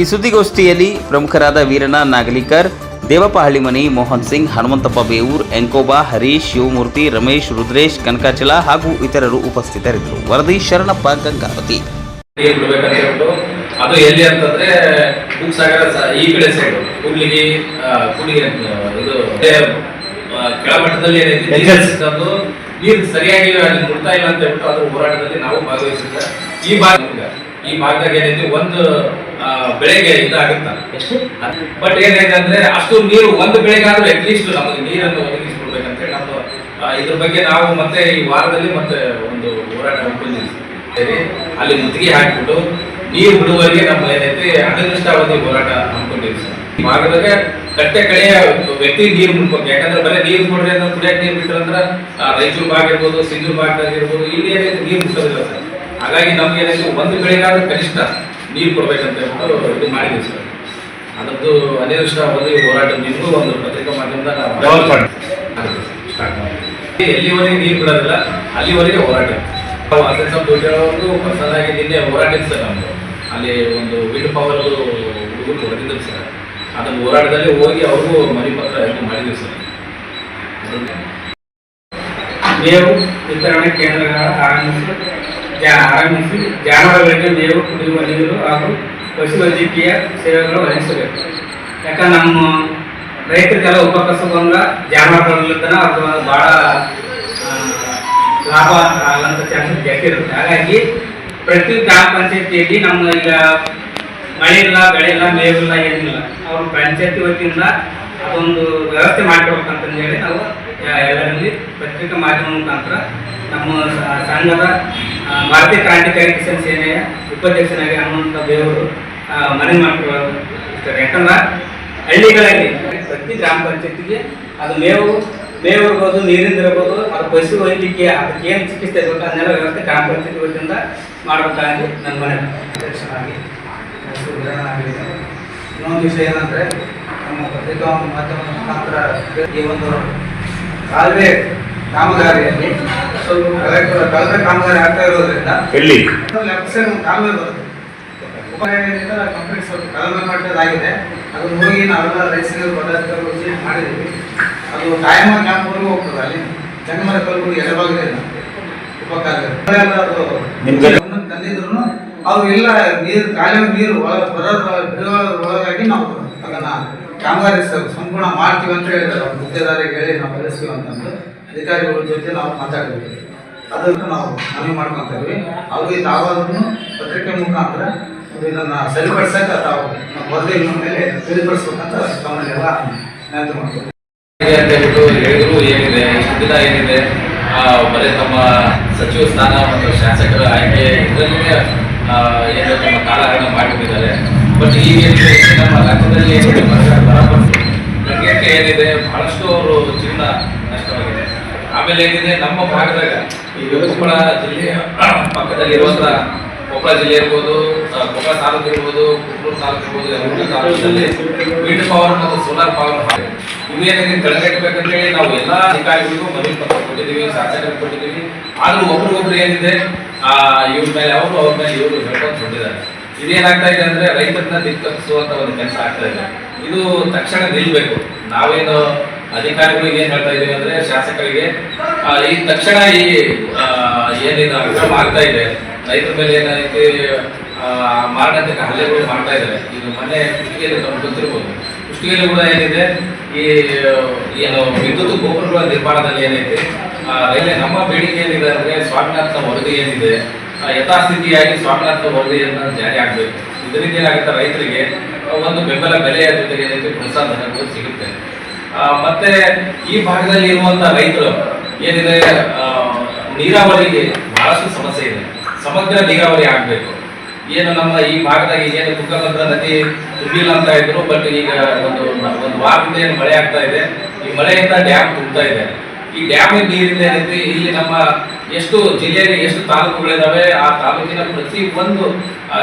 ಈ ಸುದ್ದಿಗೋಷ್ಠಿಯಲ್ಲಿ ಪ್ರಮುಖರಾದ ವೀರಣ್ಣ ನಾಗಲೀಕರ್, ದೇವಪ್ಪ ಹಳ್ಳಿಮನಿ, ಮೋಹನ್ ಸಿಂಗ್, ಹನುಮಂತಪ್ಪ ಬೇವೂರ್, ಎಂಕೋಬಾ, ಹರೀಶ್, ಶಿವಮೂರ್ತಿ, ರಮೇಶ್, ರುದ್ರೇಶ್, ಕನಕಾಚಲ ಹಾಗೂ ಇತರರು ಉಪಸ್ಥಿತರಿದ್ದರು. ವರದಿ ಶರಣಪ್ಪ, ಗಂಗಾವತಿ. ಅದು ಎಲ್ಲಿ ಅಂತಂದ್ರೆ ಸಾಗರ ಈ ಕಡೆ ಸೈಡ್ ಕೂಡ್ಲಿಗಿ ಇದು ಕೆಳಮಟ್ಟದಲ್ಲಿ ಏನೈತಿ ನೀರು ಸರಿಯಾಗಿ ಅಲ್ಲಿ ಕೊಡ್ತಾ ಇಲ್ಲ ಅಂತ ಹೇಳ್ಬಿಟ್ಟು ಅದ್ರ ಹೋರಾಟದಲ್ಲಿ ನಾವು ಭಾಗವಹಿಸಿದ್ರೆ ಈ ಭಾಗದಾಗ ಏನೈತಿ ಒಂದು ಬೆಳೆಗೆ ಇದಾಗುತ್ತ ಬಟ್ ಏನಾಗಿದೆ ಅಂದ್ರೆ ಅಷ್ಟು ನೀರು ಒಂದು ಬೆಳೆಗಾದ್ರೂ ಅಟ್ಲೀಸ್ಟ್ ನಮಗೆ ನೀರನ್ನು ಒದಗಿಸಿಕೊಡ್ಬೇಕಂತೇಳಿ ನಮ್ದು ಇದ್ರ ಬಗ್ಗೆ ನಾವು ಮತ್ತೆ ಈ ವಾರದಲ್ಲಿ ಮತ್ತೆ ಒಂದು ಹೋರಾಟ ಹಮ್ಮಿಕೊಂಡಿದ್ದೀವಿ. ಅಲ್ಲಿ ಮುತ್ತಿಗೆ ಹಾಕಿಬಿಟ್ಟು ನೀರು ಬಿಡುವವರೆಗೆ ನಮ್ಮ ಏನೈತಿ ಅನಿರ್ದಿಷ್ಟಾವಧಿ ಹೋರಾಟ ಹಮ್ಮಿಕೊಂಡಿದ್ದೀವಿ. ಈ ಭಾಗದಾಗ ಕಟ್ಟೆ ಕಡೆಯ ವ್ಯಕ್ತಿ ನೀರು ಮುಟ್ಬೇಕು. ಯಾಕಂದ್ರೆ ಬರೀ ನೀರು ಕೊಡ್ರಿ ಅಂದ್ರೆ ಕುಡಿಯಕ್ಕೆ ನೀರು ಬಿಟ್ಟರಂದ್ರೆ ರಾಯಚೂರು ಭಾಗ ಇರ್ಬೋದು, ಸಿಂಧೂರು ಭಾಗದಾಗಿರ್ಬೋದು, ಇಲ್ಲಿ ಏನೈತಿ ನೀರು ಮುಟ್ಟೋದಿಲ್ಲ ಸರ್. ಹಾಗಾಗಿ ನಮ್ಗೆ ಏನೈತಿ ಒಂದು ಬೆಳೆಗಾದ್ರೂ ಕನಿಷ್ಠ ನೀರು ಕೊಡ್ಬೇಕಂತ ಹೇಳ್ಬಿಟ್ಟು ಇದು ಮಾಡಿದ್ವಿ ಸರ್. ಅದರದ್ದು ಅನಿರ್ದಿಷ್ಟಾವಧಿ ಹೋರಾಟ ನಿಮಗೂ ಒಂದು ಪತ್ರಿಕಾ ಮಾಧ್ಯಮದ ಸ್ಟಾರ್ಟ್ ಮಾಡಿ ಎಲ್ಲಿವರೆಗೆ ನೀರು ಬಿಡೋದಿಲ್ಲ ಅಲ್ಲಿವರೆಗೆ ಹೋರಾಟ. ನಾವು ಅಸೆನ್ಸಮ್ ದೊಡ್ಡವರು ಪರ್ಸನಲ್ ಆಗಿ ನಿನ್ನೆ ಹೋರಾಟ ಸರ್. ನಮ್ದು ಅಲ್ಲಿ ಒಂದು ವಿಂಡ್ ಪವರ್ ಹುಡುಗರು ಹೊಡೆದಿದ್ರು ಸರ್. ಅದನ್ನ ಹೋರಾಟದಲ್ಲಿ ಹೋಗಿ ಅವ್ರಿಗೂ ಮನವಿ ಪತ್ರ ಇದು ಮಾಡಿದ್ವಿ ಸರ್. ಮೇವು ವಿತರಣೆ ಕೇಂದ್ರಗಳ ಆರಂಭಿಸಿ ಜಾನುವಾರುಗಳಿಗೆ ಮೇವು, ಕುಡಿಯುವ ನೀರು ಹಾಗೂ ಪಶುವೈದ್ಯಕೀಯ ಸೇವೆಗಳು ಒದಗಿಸಬೇಕು. ಯಾಕಂದ್ರೆ ನಮ್ಮ ರೈತರಿಗೆಲ್ಲ ಉಪಕಸಬಂದ ಜಾನುವಾರುಗಳಿಂದ ಅದು ಭಾಳ ಲಾಭ ಆಗಂತ ಚಾನ್ಸಸ್ ಜಾಸ್ತಿ ಇರುತ್ತೆ. ಹಾಗಾಗಿ ಪ್ರತಿ ಗ್ರಾಮ ಪಂಚಾಯತಿಯಲ್ಲಿ ನಮ್ಮ ಈಗ ಮಳೆ ಇಲ್ಲ, ಬೆಳೆ ಇಲ್ಲ, ಮೇವಿಲ್ಲ, ಏನಿಲ್ಲ, ಅವರು ಪಂಚಾಯತಿ ವತಿಯಿಂದ ಅದೊಂದು ವ್ಯವಸ್ಥೆ ಮಾಡಿಕೊಡ್ಬೇಕಂತಂದೇಳಿ ನಾವು ಎಲ್ಲರಲ್ಲಿ ಪತ್ರಿಕಾ ಮಾಧ್ಯಮ ಮುಖಾಂತರ ನಮ್ಮ ಸಂಘದ ಭಾರತೀಯ ಕ್ರಾಂತಿಕಾರಿ ಕಿಸಾನ ಸೇನೆಯ ಉಪಾಧ್ಯಕ್ಷನಾಗಿ ಹನುಮಂತ ಬೇವರು ಮನವಿ ಮಾಡಿಕೊಡೋದು ಇರ್ತಾರೆ. ಯಾಕಂದ್ರೆ ಹಳ್ಳಿಗಳಲ್ಲಿ ಪ್ರತಿ ಗ್ರಾಮ ಪಂಚಾಯತಿಗೆ ಅದು ಮೇವು ಇರ್ಬೋದು, ನೀರಿಂದ ಇರ್ಬೋದು, ಅದು ಪಶು ವೈದ್ಯಕೀಯ ಅದಕ್ಕೆ ಏನು ಚಿಕಿತ್ಸೆ ಇರಬೇಕು ಅದನ್ನೆಲ್ಲ ವ್ಯವಸ್ಥೆ ಗ್ರಾಮ ಪಂಚಾಯತಿ ವತಿಯಿಂದ ಮಾಡಬೇಕಾಗಿ ನನ್ನ ಮನೆ ಅಧ್ಯಕ್ಷರಾಗಿ ಇನ್ನೊಂದು ವಿಷಯ ಏನಂದರೆ ನಮ್ಮ ಪತ್ರಿಕಾ ಮಾಧ್ಯಮದ ಮುಖಾಂತರ ಈ ಒಂದು ಕಾಲುವೆ ಕಾಮಗಾರಿಯಲ್ಲಿ ಕಳಪೆ ಕಾಮಗಾರಿ ಆಗ್ತಾ ಇರೋದ್ರಿಂದ ಎಲ್ಲಿ ಲೆಫ್ಟ್ ಸೈಡ್ ಒಂದು ಕಾಲುವೆ ಬರುತ್ತೆ. ಉಪಯೋಗದಿಂದ ಕಂಪ್ಲೀಟ್ ಸ್ವಲ್ಪ ಕಳಪೆ ಮಟ್ಟದಾಗಿದೆ. ಅದನ್ನು ಹೋಗಿ ನಾವೆಲ್ಲ ರೈತರಿಗೆ ಪದಾಧಿಕಾರಿಗಳು ಮಾಡಿದ್ದೀವಿ. ಅದು ಕಾಯಮ ಕ್ಯಾಂಪ್ವರೆಗೂ ಹೋಗ್ತದೆ. ಅಲ್ಲಿ ಜನ್ಮರ ಕಲ್ಬುರ್ಗಿ ಎಡಭಾಗದಿಂದ ಉಪಕಾರ್ಯ ಅದು ತಂದಿದ್ರು ಅವ್ರು ಇಲ್ಲ ನೀರು ಕಾಲುವೆ ನೀರು ಒಳಗಾಗಿ ನಾವು ಅದನ್ನು ಕಾಮಗಾರಿ ಸಂಪೂರ್ಣ ಮಾಡ್ತೀವಿ ಅಂತ ಹೇಳಿದ್ದಾರೆ. ಅವ್ರ ಗುತ್ತೇದಾರಿಗೆ ಹೇಳಿ ನಾವು ಕಳಿಸ್ತೀವಿ ಅಂತಂದು ಅಧಿಕಾರಿಗಳ ಜೊತೆ ನಾವು ಮಾತಾಡಿದ್ವಿ. ಅದನ್ನು ನಾವು ಮನವಿ ಮಾಡ್ಕೊತಾ ಇದ್ವಿ. ಅವ್ರಿಗೆ ತಾವಾದ್ರೂ ಪತ್ರಿಕೆ ಮುಖಾಂತರ ಇದನ್ನು ಸರಿಪಡಿಸಕ್ಕೆ ತಾವು ವರದಿ ಮೇಲೆ ಸರಿಪಡಿಸ್ಬೇಕಂತ ತಮ್ಮನ್ನೆಲ್ಲ ವಿನಂತಿ ಮಾಡ್ತೀವಿ ಅಂತ ಹೇಳ್ಬಿಟ್ಟು ಹೇಳಿದ್ರು. ಏನಿದೆ ಇಷ್ಟು ದಿನ ಏನಿದೆ ಬರೀ ತಮ್ಮ ಸಚಿವ ಸ್ಥಾನ ಮತ್ತು ಶಾಸಕರ ಆಯ್ಕೆ ಇದರಲ್ಲೇ ಏನು ತಮ್ಮ ಕಾಲಹರಣ ಮಾಡಿಬಿಟ್ಟಿದ್ದಾರೆ. ಬಟ್ ಈಗ ನಮ್ಮ ರಾಜ್ಯದಲ್ಲಿ ಏನಿದೆ ಗಂಗೆಕ್ಕೆ ಏನಿದೆ ಬಹಳಷ್ಟು ಅವರು ಜೀವನ ನಷ್ಟವಾಗಿದೆ. ಆಮೇಲೆ ಏನಿದೆ ನಮ್ಮ ಭಾಗದಾಗ ಈಗ ಕೊಪ್ಪಳ ಜಿಲ್ಲೆಯ ಪಕ್ಕದಲ್ಲಿರುವಂಥ ಕೊಪ್ಪಳ ಜಿಲ್ಲೆ ಇರ್ಬೋದು, ಕೊಪ್ಪಳ ತಾಲೂಕು ಇರ್ಬೋದು, ಕುಟ್ನೂರು ತಾಲೂಕು ಇರ್ಬೋದು, ಯಲಬುರ್ಗಿ ತಾಲೂಕಿನಲ್ಲಿ ವಿಂಡ್ ಪವರ್ ಮತ್ತು ಸೋಲಾರ್ ಪವರ್ ಇವೇನಿದೆ ತಡೆಗಟ್ಟಬೇಕಂತೇಳಿ ನಾವು ಎಲ್ಲ ಅಧಿಕಾರಿಗಳಿಗೂ ಮನವಿ ಪತ್ರ ಕೊಟ್ಟಿದ್ದೀವಿ, ಶಾಸಕರಿಗೆ ಕೊಟ್ಟಿದ್ದೀವಿ. ಆದರೂ ಒಬ್ರಿಗೊಬ್ರು ಏನಿದೆ ಇವ್ರ ಮೇಲೆ ಅವರು ಅವ್ರ ಮೇಲೆ ಇವರು ಹೇಳ್ಕೊಂಡು ಹೊಂದಿದ್ದಾರೆ. ಇದೇನಾಗ್ತಾ ಇದೆ ಅಂದ್ರೆ ರೈತರನ್ನ ದಿಕ್ಕರಿಸುವಂತ ಒಂದು ಕೆಲಸ ಆಗ್ತಾ ಇದೆ. ಇದು ತಕ್ಷಣ ನಿಲ್ಬೇಕು. ನಾವೇನು ಅಧಿಕಾರಿಗಳಿಗೆ ಏನ್ ಹೇಳ್ತಾ ಇದೀವಿ ಅಂದ್ರೆ ಶಾಸಕರಿಗೆ ಈ ತಕ್ಷಣ ಈ ಏನಿದೆ ಅಕ್ರಮ ಆಗ್ತಾ ಇದೆ, ರೈತರ ಮೇಲೆ ಏನೈತಿ ಮಾರಣಾಂತಿಕ ಹಲ್ಲೆಗಳು ಮಾಡ್ತಾ ಇದ್ದಾರೆ. ಇದು ಮೊನ್ನೆ ಕುಷ್ಟಗಿಯಲ್ಲಿ ನಮ್ಗೆ ಗೊತ್ತಿರ್ಬೋದು. ಕುಷ್ಟಗಿಯಲ್ಲಿ ಕೂಡ ಏನಿದೆ ಈ ಏನು ವಿದ್ಯುತ್ ಗೋಪುರಗಳ ನಿರ್ಮಾಣದಲ್ಲಿ ಏನೈತಿ ರೈಲ್ವೆ ನಮ್ಮ ಬೇಡಿಕೆ ಏನಿದೆ ಅಂದ್ರೆ ಸ್ವಾಮಿನಾಥನ ವರದಿ ಏನಿದೆ ಯಥಾಸ್ಥಿತಿಯಾಗಿ ಸ್ವಾಮಿನಾಥನ ವರದಿಯನ್ನು ಜಾರಿ ಆಗಬೇಕು. ಇದರಿಂದ ಏನಾಗುತ್ತೆ ರೈತರಿಗೆ ಒಂದು ಬೆಂಬಲ ಬೆಲೆಯ ಜೊತೆಗೆ ಏನೈತಿ ಪ್ರೋತ್ಸಾಹ ಧನಗಳು ಸಿಗುತ್ತೆ. ಮತ್ತೆ ಈ ಭಾಗದಲ್ಲಿ ಇರುವಂತಹ ರೈತರು ಏನಿದೆ ನೀರಾವರಿಗೆ ಬಹಳಷ್ಟು ಸಮಸ್ಯೆ ಇದೆ. ಸಮಗ್ರ ನೀರಾವರಿ ಆಗಬೇಕು. ಏನು ನಮ್ಮ ಈ ಭಾಗದಾಗ ಏನು ತುಂಗಭದ್ರಾ ನದಿ ತುಂಬಿಲ್ಲ ಅಂತ ಇದ್ರು, ಬಟ್ ಈಗ ಒಂದು ವಾರದಿಂದ ಏನು ಮಳೆ ಆಗ್ತಾ ಇದೆ. ಈ ಮಳೆಯಿಂದ ಡ್ಯಾಮ್ ತುಂಬ್ತಾ ಇದೆ. ಈ ಡ್ಯಾಮ್ ನೀರಿಂದ ಏನೈತಿ ಇಲ್ಲಿ ನಮ್ಮ ಎಷ್ಟು ಜಿಲ್ಲೆಯಲ್ಲಿ ಎಷ್ಟು ತಾಲೂಕುಗಳಿದಾವೆ ಆ ತಾಲೂಕಿನ ಪ್ರತಿ ಒಂದು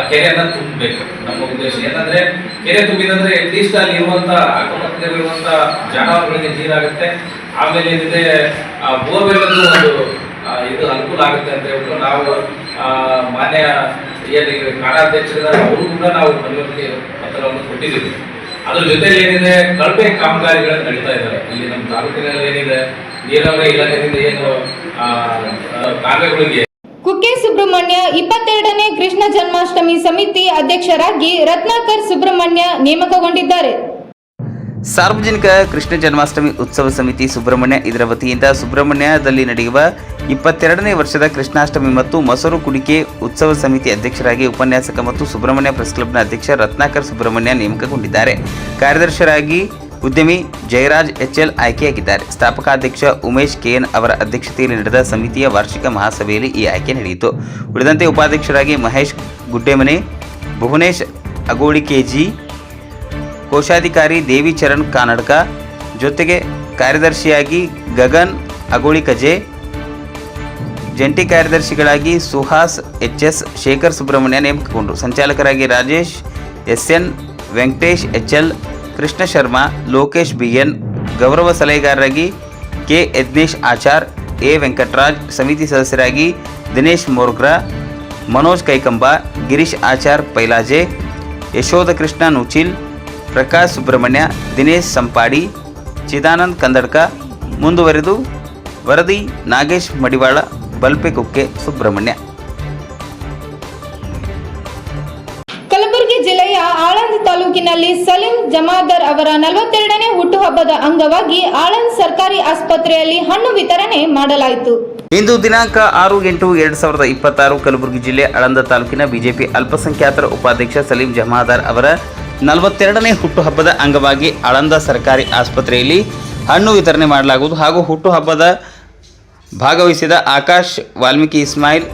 ಕೆರೆಯನ್ನ ತುಂಬಬೇಕು. ನಮ್ಮ ಉದ್ದೇಶ ಏನಂದ್ರೆ ಕೆರೆ ತುಂಬಿದಂದ್ರೆ ಅಟ್ಲೀಸ್ಟ್ ಅಲ್ಲಿ ಇರುವಂತ ಅಕ್ಕಪಕ್ಕದಲ್ಲಿರುವಂತ ಜಾನುವಾರುಗಳಿಗೆ ನೀರಾಗುತ್ತೆ. ಆಮೇಲೆ ಏನಿದೆ ಬೋರ್ವೆಲ್ ಒಂದು ಇದು ಅನುಕೂಲ ಆಗುತ್ತೆ ಅಂತ ಹೇಳ್ಬಿಟ್ಟು ನಾವು ಮಾನ್ಯ ಏನು ಕಾಡಾಧ್ಯಕ್ಷರಿದ್ದಾರೆ ಅವರು ಕೂಡ ನಾವು ಮನವರಿಕೆ ಪತ್ರವನ್ನು ಕೊಟ್ಟಿದ್ದೀವಿ. ಅದ್ರ ಜೊತೆಲಿ ಏನಿದೆ ಕಳಪೆ ಕಾಮಗಾರಿಗಳು ನಡೀತಾ ಇದ್ದಾರೆ. ಇಲ್ಲಿ ನಮ್ಮ ತಾಲೂಕಿನಲ್ಲಿ ಏನಿದೆ ನೀರಾವರಿ ಇಲಾಖೆಯಿಂದ ಏನು ಕಾಲುವೆಗಳಿಗೆ ಕುಕ್ಕೆ ಸುಬ್ರಹ್ಮಣ್ಯ 22ನೇ ಕೃಷ್ಣ ಜನ್ಮಾಷ್ಟಮಿ ಸಮಿತಿ ಅಧ್ಯಕ್ಷರಾಗಿ ರತ್ನಾಕರ್ ಸುಬ್ರಹ್ಮಣ್ಯ ನೇಮಕಗೊಂಡಿದ್ದಾರೆ. ಸಾರ್ವಜನಿಕ ಕೃಷ್ಣ ಜನ್ಮಾಷ್ಟಮಿ ಉತ್ಸವ ಸಮಿತಿ ಸುಬ್ರಹ್ಮಣ್ಯ ಇದರ ವತಿಯಿಂದ ಸುಬ್ರಹ್ಮಣ್ಯದಲ್ಲಿ ನಡೆಯುವ 22ನೇ ವರ್ಷದ ಕೃಷ್ಣಾಷ್ಟಮಿ ಮತ್ತು ಮೊಸರು ಕುಡಿಕೆ ಉತ್ಸವ ಸಮಿತಿ ಅಧ್ಯಕ್ಷರಾಗಿ ಉಪನ್ಯಾಸಕ ಮತ್ತು ಸುಬ್ರಹ್ಮಣ್ಯ ಪ್ರೆಸ್ ಕ್ಲಬ್ನ ಅಧ್ಯಕ್ಷ ರತ್ನಾಕರ್ ಸುಬ್ರಹ್ಮಣ್ಯ ನೇಮಕಗೊಂಡಿದ್ದಾರೆ. ಕಾರ್ಯದರ್ಶಿಯಾಗಿ ಉದ್ಯಮಿ ಜಯರಾಜ್ ಎಚ್ಎಲ್ ಆಯ್ಕೆಯಾಗಿದ್ದಾರೆ. ಸ್ಥಾಪಕಾಧ್ಯಕ್ಷ ಉಮೇಶ್ ಕೆಎನ್ ಅವರ ಅಧ್ಯಕ್ಷತೆಯಲ್ಲಿ ನಡೆದ ಸಮಿತಿಯ ವಾರ್ಷಿಕ ಮಹಾಸಭೆಯಲ್ಲಿ ಈ ಆಯ್ಕೆ ನಡೆಯಿತು. ಉಳಿದಂತೆ ಉಪಾಧ್ಯಕ್ಷರಾಗಿ ಮಹೇಶ್ ಗುಡ್ಡೆಮನೆ, ಭುವನೇಶ್ ಅಗೋಳಿ ಕೆಜಿ, ಕೋಶಾಧಿಕಾರಿ ದೇವಿ ಚರಣ್ ಕಾನಡ್ಕ, ಜೊತೆಗೆ ಕಾರ್ಯದರ್ಶಿಯಾಗಿ ಗಗನ್ ಅಗೋಳಿ ಕಜೆ, ಜಂಟಿ ಕಾರ್ಯದರ್ಶಿಗಳಾಗಿ ಸುಹಾಸ್ ಎಚ್ಎಸ್, ಶೇಖರ್ ಸುಬ್ರಹ್ಮಣ್ಯ ನೇಮಕಗೊಂಡರು. ಸಂಚಾಲಕರಾಗಿ Rajesh SN, Venkatesh HL, Krishna Sharma, Lokesh BN, ಗೌರವ ಸಲಹೆಗಾರರಾಗಿ ಕೆ ಯಜ್ನೇಶ್ ಆಚಾರ್, ಎ ವೆಂಕಟರಾಜ್, ಸಮಿತಿ ಸದಸ್ಯರಾಗಿ ದಿನೇಶ್ ಮೋರ್ಗ್ರಾ, ಮನೋಜ್ ಕೈಕಂಬ, ಗಿರೀಶ್ ಆಚಾರ್ ಪೈಲಾಜೆ, ಯಶೋಧ ಕೃಷ್ಣ ನೂಚಿಲ್, ಪ್ರಕಾಶ್ ಸುಬ್ರಹ್ಮಣ್ಯ, ದಿನೇಶ್ ಸಂಪಾಡಿ, ಚಿದಾನಂದ್ ಕಂದಡ್ಕ. ಮುಂದುವರೆದು ವರದಿ ನಾಗೇಶ್ ಮಡಿವಾಳ, ಬಲ್ಪೆ ಕುಕ್ಕೆ ಸುಬ್ರಹ್ಮಣ್ಯ. ಕಲಬುರಗಿ ಜಿಲ್ಲೆಯ ಆಳಂದ್ ತಾಲೂಕಿನಲ್ಲಿ ಸಲೀಂ ಜಮಾದಾರ್ ಅವರ 42ನೇ ಹುಟ್ಟುಹಬ್ಬದ ಅಂಗವಾಗಿ ಆಳಂದ್ ಸರ್ಕಾರಿ ಆಸ್ಪತ್ರೆಯಲ್ಲಿ ಹಣ್ಣು ವಿತರಣೆ ಮಾಡಲಾಯಿತು. ಇಂದು ದಿನಾಂಕ 6/8/2026 ಕಲಬುರಗಿ ಜಿಲ್ಲೆ ಆಳಂದ ತಾಲೂಕಿನ ಬಿಜೆಪಿ ಅಲ್ಪಸಂಖ್ಯಾತರ ಉಪಾಧ್ಯಕ್ಷ ಸಲೀಂ ಜಮಾದಾರ್ ಅವರ 42ನೇ ಹುಟ್ಟುಹಬ್ಬದ ಅಂಗವಾಗಿ ಆಳಂದ ಸರ್ಕಾರಿ ಆಸ್ಪತ್ರೆಯಲ್ಲಿ ಹಣ್ಣು ವಿತರಣೆ ಮಾಡಲಾಗುವುದು ಹಾಗೂ ಹುಟ್ಟುಹಬ್ಬದ ಭಾಗವಹಿಸಿದ ಆಕಾಶ್, ವಾಲ್ಮೀಕಿ ಇಸ್ಮಾಯಿಲ್,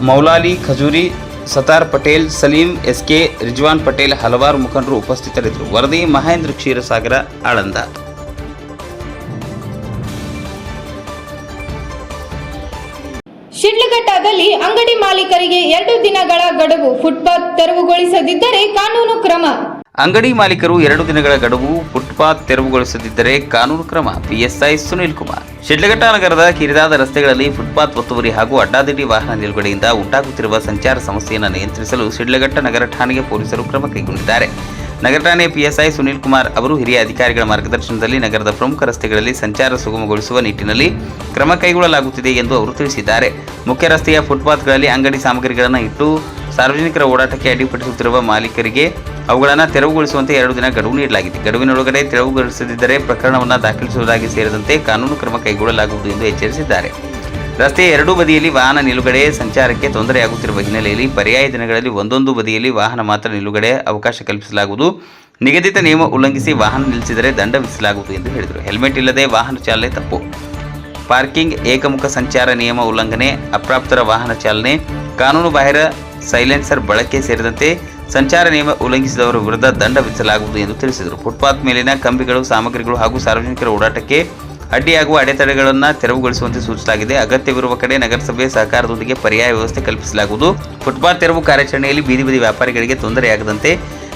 ಮೌಲಾಲಿ ಖಜೂರಿ, ಸತಾರ್ ಪಟೇಲ್, ಸಲೀಂ ಎಸ್ಕೆ, ರಿಜ್ವಾನ್ ಪಟೇಲ್ ಹಲವಾರು ಮುಖಂಡರು ಉಪಸ್ಥಿತರಿದ್ದರು. ವರದಿ ಮಹೇಂದ್ರ ಕ್ಷೀರಸಾಗರ, ಆಳಂದ. ಶಿಡ್ಲಘಟ್ಟದಲ್ಲಿ ಅಂಗಡಿ ಮಾಲೀಕರಿಗೆ 2 ದಿನಗಳ ಗಡುವು, ಫುಟ್ಪಾತ್ ತೆರವುಗೊಳಿಸದಿದ್ದರೆ ಕಾನೂನು ಕ್ರಮ. ಅಂಗಡಿ ಮಾಲೀಕರು 2 ದಿನಗಳ ಗಡುವು, ಫುಟ್ಪಾತ್ ತೆರವುಗೊಳಿಸದಿದ್ದರೆ ಕಾನೂನು ಕ್ರಮ. ಪಿಎಸ್ಐ ಸುನಿಲ್ ಕುಮಾರ್. ಶಿಡ್ಲಘಟ್ಟ ನಗರದ ಕಿರಿದಾದ ರಸ್ತೆಗಳಲ್ಲಿ ಫುಟ್ಪಾತ್ ಒತ್ತುವರಿ ಹಾಗೂ ಅಡ್ಡಾದಿಡ್ಡಿ ವಾಹನ ನಿಲುಗಡೆಯಿಂದ ಉಂಟಾಗುತ್ತಿರುವ ಸಂಚಾರ ಸಮಸ್ಯೆಯನ್ನು ನಿಯಂತ್ರಿಸಲು ಶಿಡ್ಲಘಟ್ಟ ನಗರ ಠಾಣೆಗೆ ಪೊಲೀಸರು ಕ್ರಮ ಕೈಗೊಂಡಿದ್ದಾರೆ. ನಗರ ಠಾಣೆ ಪಿಎಸ್ಐ ಸುನಿಲ್ ಕುಮಾರ್ ಅವರು ಹಿರಿಯ ಅಧಿಕಾರಿಗಳ ಮಾರ್ಗದರ್ಶನದಲ್ಲಿ ನಗರದ ಪ್ರಮುಖ ರಸ್ತೆಗಳಲ್ಲಿ ಸಂಚಾರ ಸುಗಮಗೊಳಿಸುವ ನಿಟ್ಟಿನಲ್ಲಿ ಕ್ರಮ ಕೈಗೊಳ್ಳಲಾಗುತ್ತಿದೆ ಎಂದು ಅವರು ತಿಳಿಸಿದ್ದಾರೆ. ಮುಖ್ಯ ರಸ್ತೆಯ ಫುಟ್ಪಾತ್ಗಳಲ್ಲಿ ಅಂಗಡಿ ಸಾಮಗ್ರಿಗಳನ್ನು ಇಟ್ಟು ಸಾರ್ವಜನಿಕರ ಓಡಾಟಕ್ಕೆ ಅಡ್ಡಿಪಡಿಸುತ್ತಿರುವ ಮಾಲೀಕರಿಗೆ ಅವುಗಳನ್ನು ತೆರವುಗೊಳಿಸುವಂತೆ 2 ದಿನ ಗಡುವು ನೀಡಲಾಗಿದೆ. ಗಡುವಿನೊಳಗಡೆ ತೆರವುಗೊಳಿಸದಿದ್ದರೆ ಪ್ರಕರಣವನ್ನು ದಾಖಲಿಸುವುದಾಗಿ ಸೇರಿದಂತೆ ಕಾನೂನು ಕ್ರಮ ಕೈಗೊಳ್ಳಲಾಗುವುದು ಎಂದು ಎಚ್ಚರಿಸಿದ್ದಾರೆ. ರಸ್ತೆಯ ಎರಡೂ ಬದಿಯಲ್ಲಿ ವಾಹನ ನಿಲುಗಡೆ ಸಂಚಾರಕ್ಕೆ ತೊಂದರೆಯಾಗುತ್ತಿರುವ ಹಿನ್ನೆಲೆಯಲ್ಲಿ ಪರ್ಯಾಯ ದಿನಗಳಲ್ಲಿ ಒಂದೊಂದು ಬದಿಯಲ್ಲಿ ವಾಹನ ಮಾತ್ರ ನಿಲುಗಡೆ ಅವಕಾಶ ಕಲ್ಪಿಸಲಾಗುವುದು. ನಿಗದಿತ ನಿಯಮ ಉಲ್ಲಂಘಿಸಿ ವಾಹನ ನಿಲ್ಲಿಸಿದರೆ ದಂಡ ವಿಧಿಸಲಾಗುವುದು ಎಂದು ಹೇಳಿದರು. ಹೆಲ್ಮೆಟ್ ಇಲ್ಲದೆ ವಾಹನ ಚಾಲನೆ ತಪ್ಪು. ಪಾರ್ಕಿಂಗ್, ಏಕಮುಖ ಸಂಚಾರ ನಿಯಮ ಉಲ್ಲಂಘನೆ, ಅಪ್ರಾಪ್ತರ ವಾಹನ ಚಾಲನೆ, ಕಾನೂನು ಬಾಹಿರ ಸೈಲೆನ್ಸರ್ ಬಳಕೆ ಸೇರಿದಂತೆ ಸಂಚಾರ ನಿಯಮ ಉಲ್ಲಂಘಿಸಿದವರ ವಿರುದ್ಧ ದಂಡ ವಿಧಿಸಲಾಗುವುದು ಎಂದು ತಿಳಿಸಿದರು. ಫುಟ್ಪಾತ್ ಮೇಲಿನ ಕಂಬಿಗಳು, ಸಾಮಗ್ರಿಗಳು ಹಾಗೂ ಸಾರ್ವಜನಿಕರ ಓಡಾಟಕ್ಕೆ ಅಡ್ಡಿಯಾಗುವ ಅಡೆತಡೆಗಳನ್ನು ತೆರವುಗೊಳಿಸುವಂತೆ ಸೂಚಿಸಲಾಗಿದೆ. ಅಗತ್ಯವಿರುವ ಕಡೆ ನಗರಸಭೆ ಸಹಕಾರದೊಂದಿಗೆ ಪರ್ಯಾಯ ವ್ಯವಸ್ಥೆ ಕಲ್ಪಿಸಲಾಗುವುದು. ಫುಟ್ಪಾತ್ ತೆರವು ಕಾರ್ಯಾಚರಣೆಯಲ್ಲಿ ಬೀದಿ ಬದಿ ವ್ಯಾಪಾರಿಗಳಿಗೆ ತೊಂದರೆಯಾಗದಂತೆ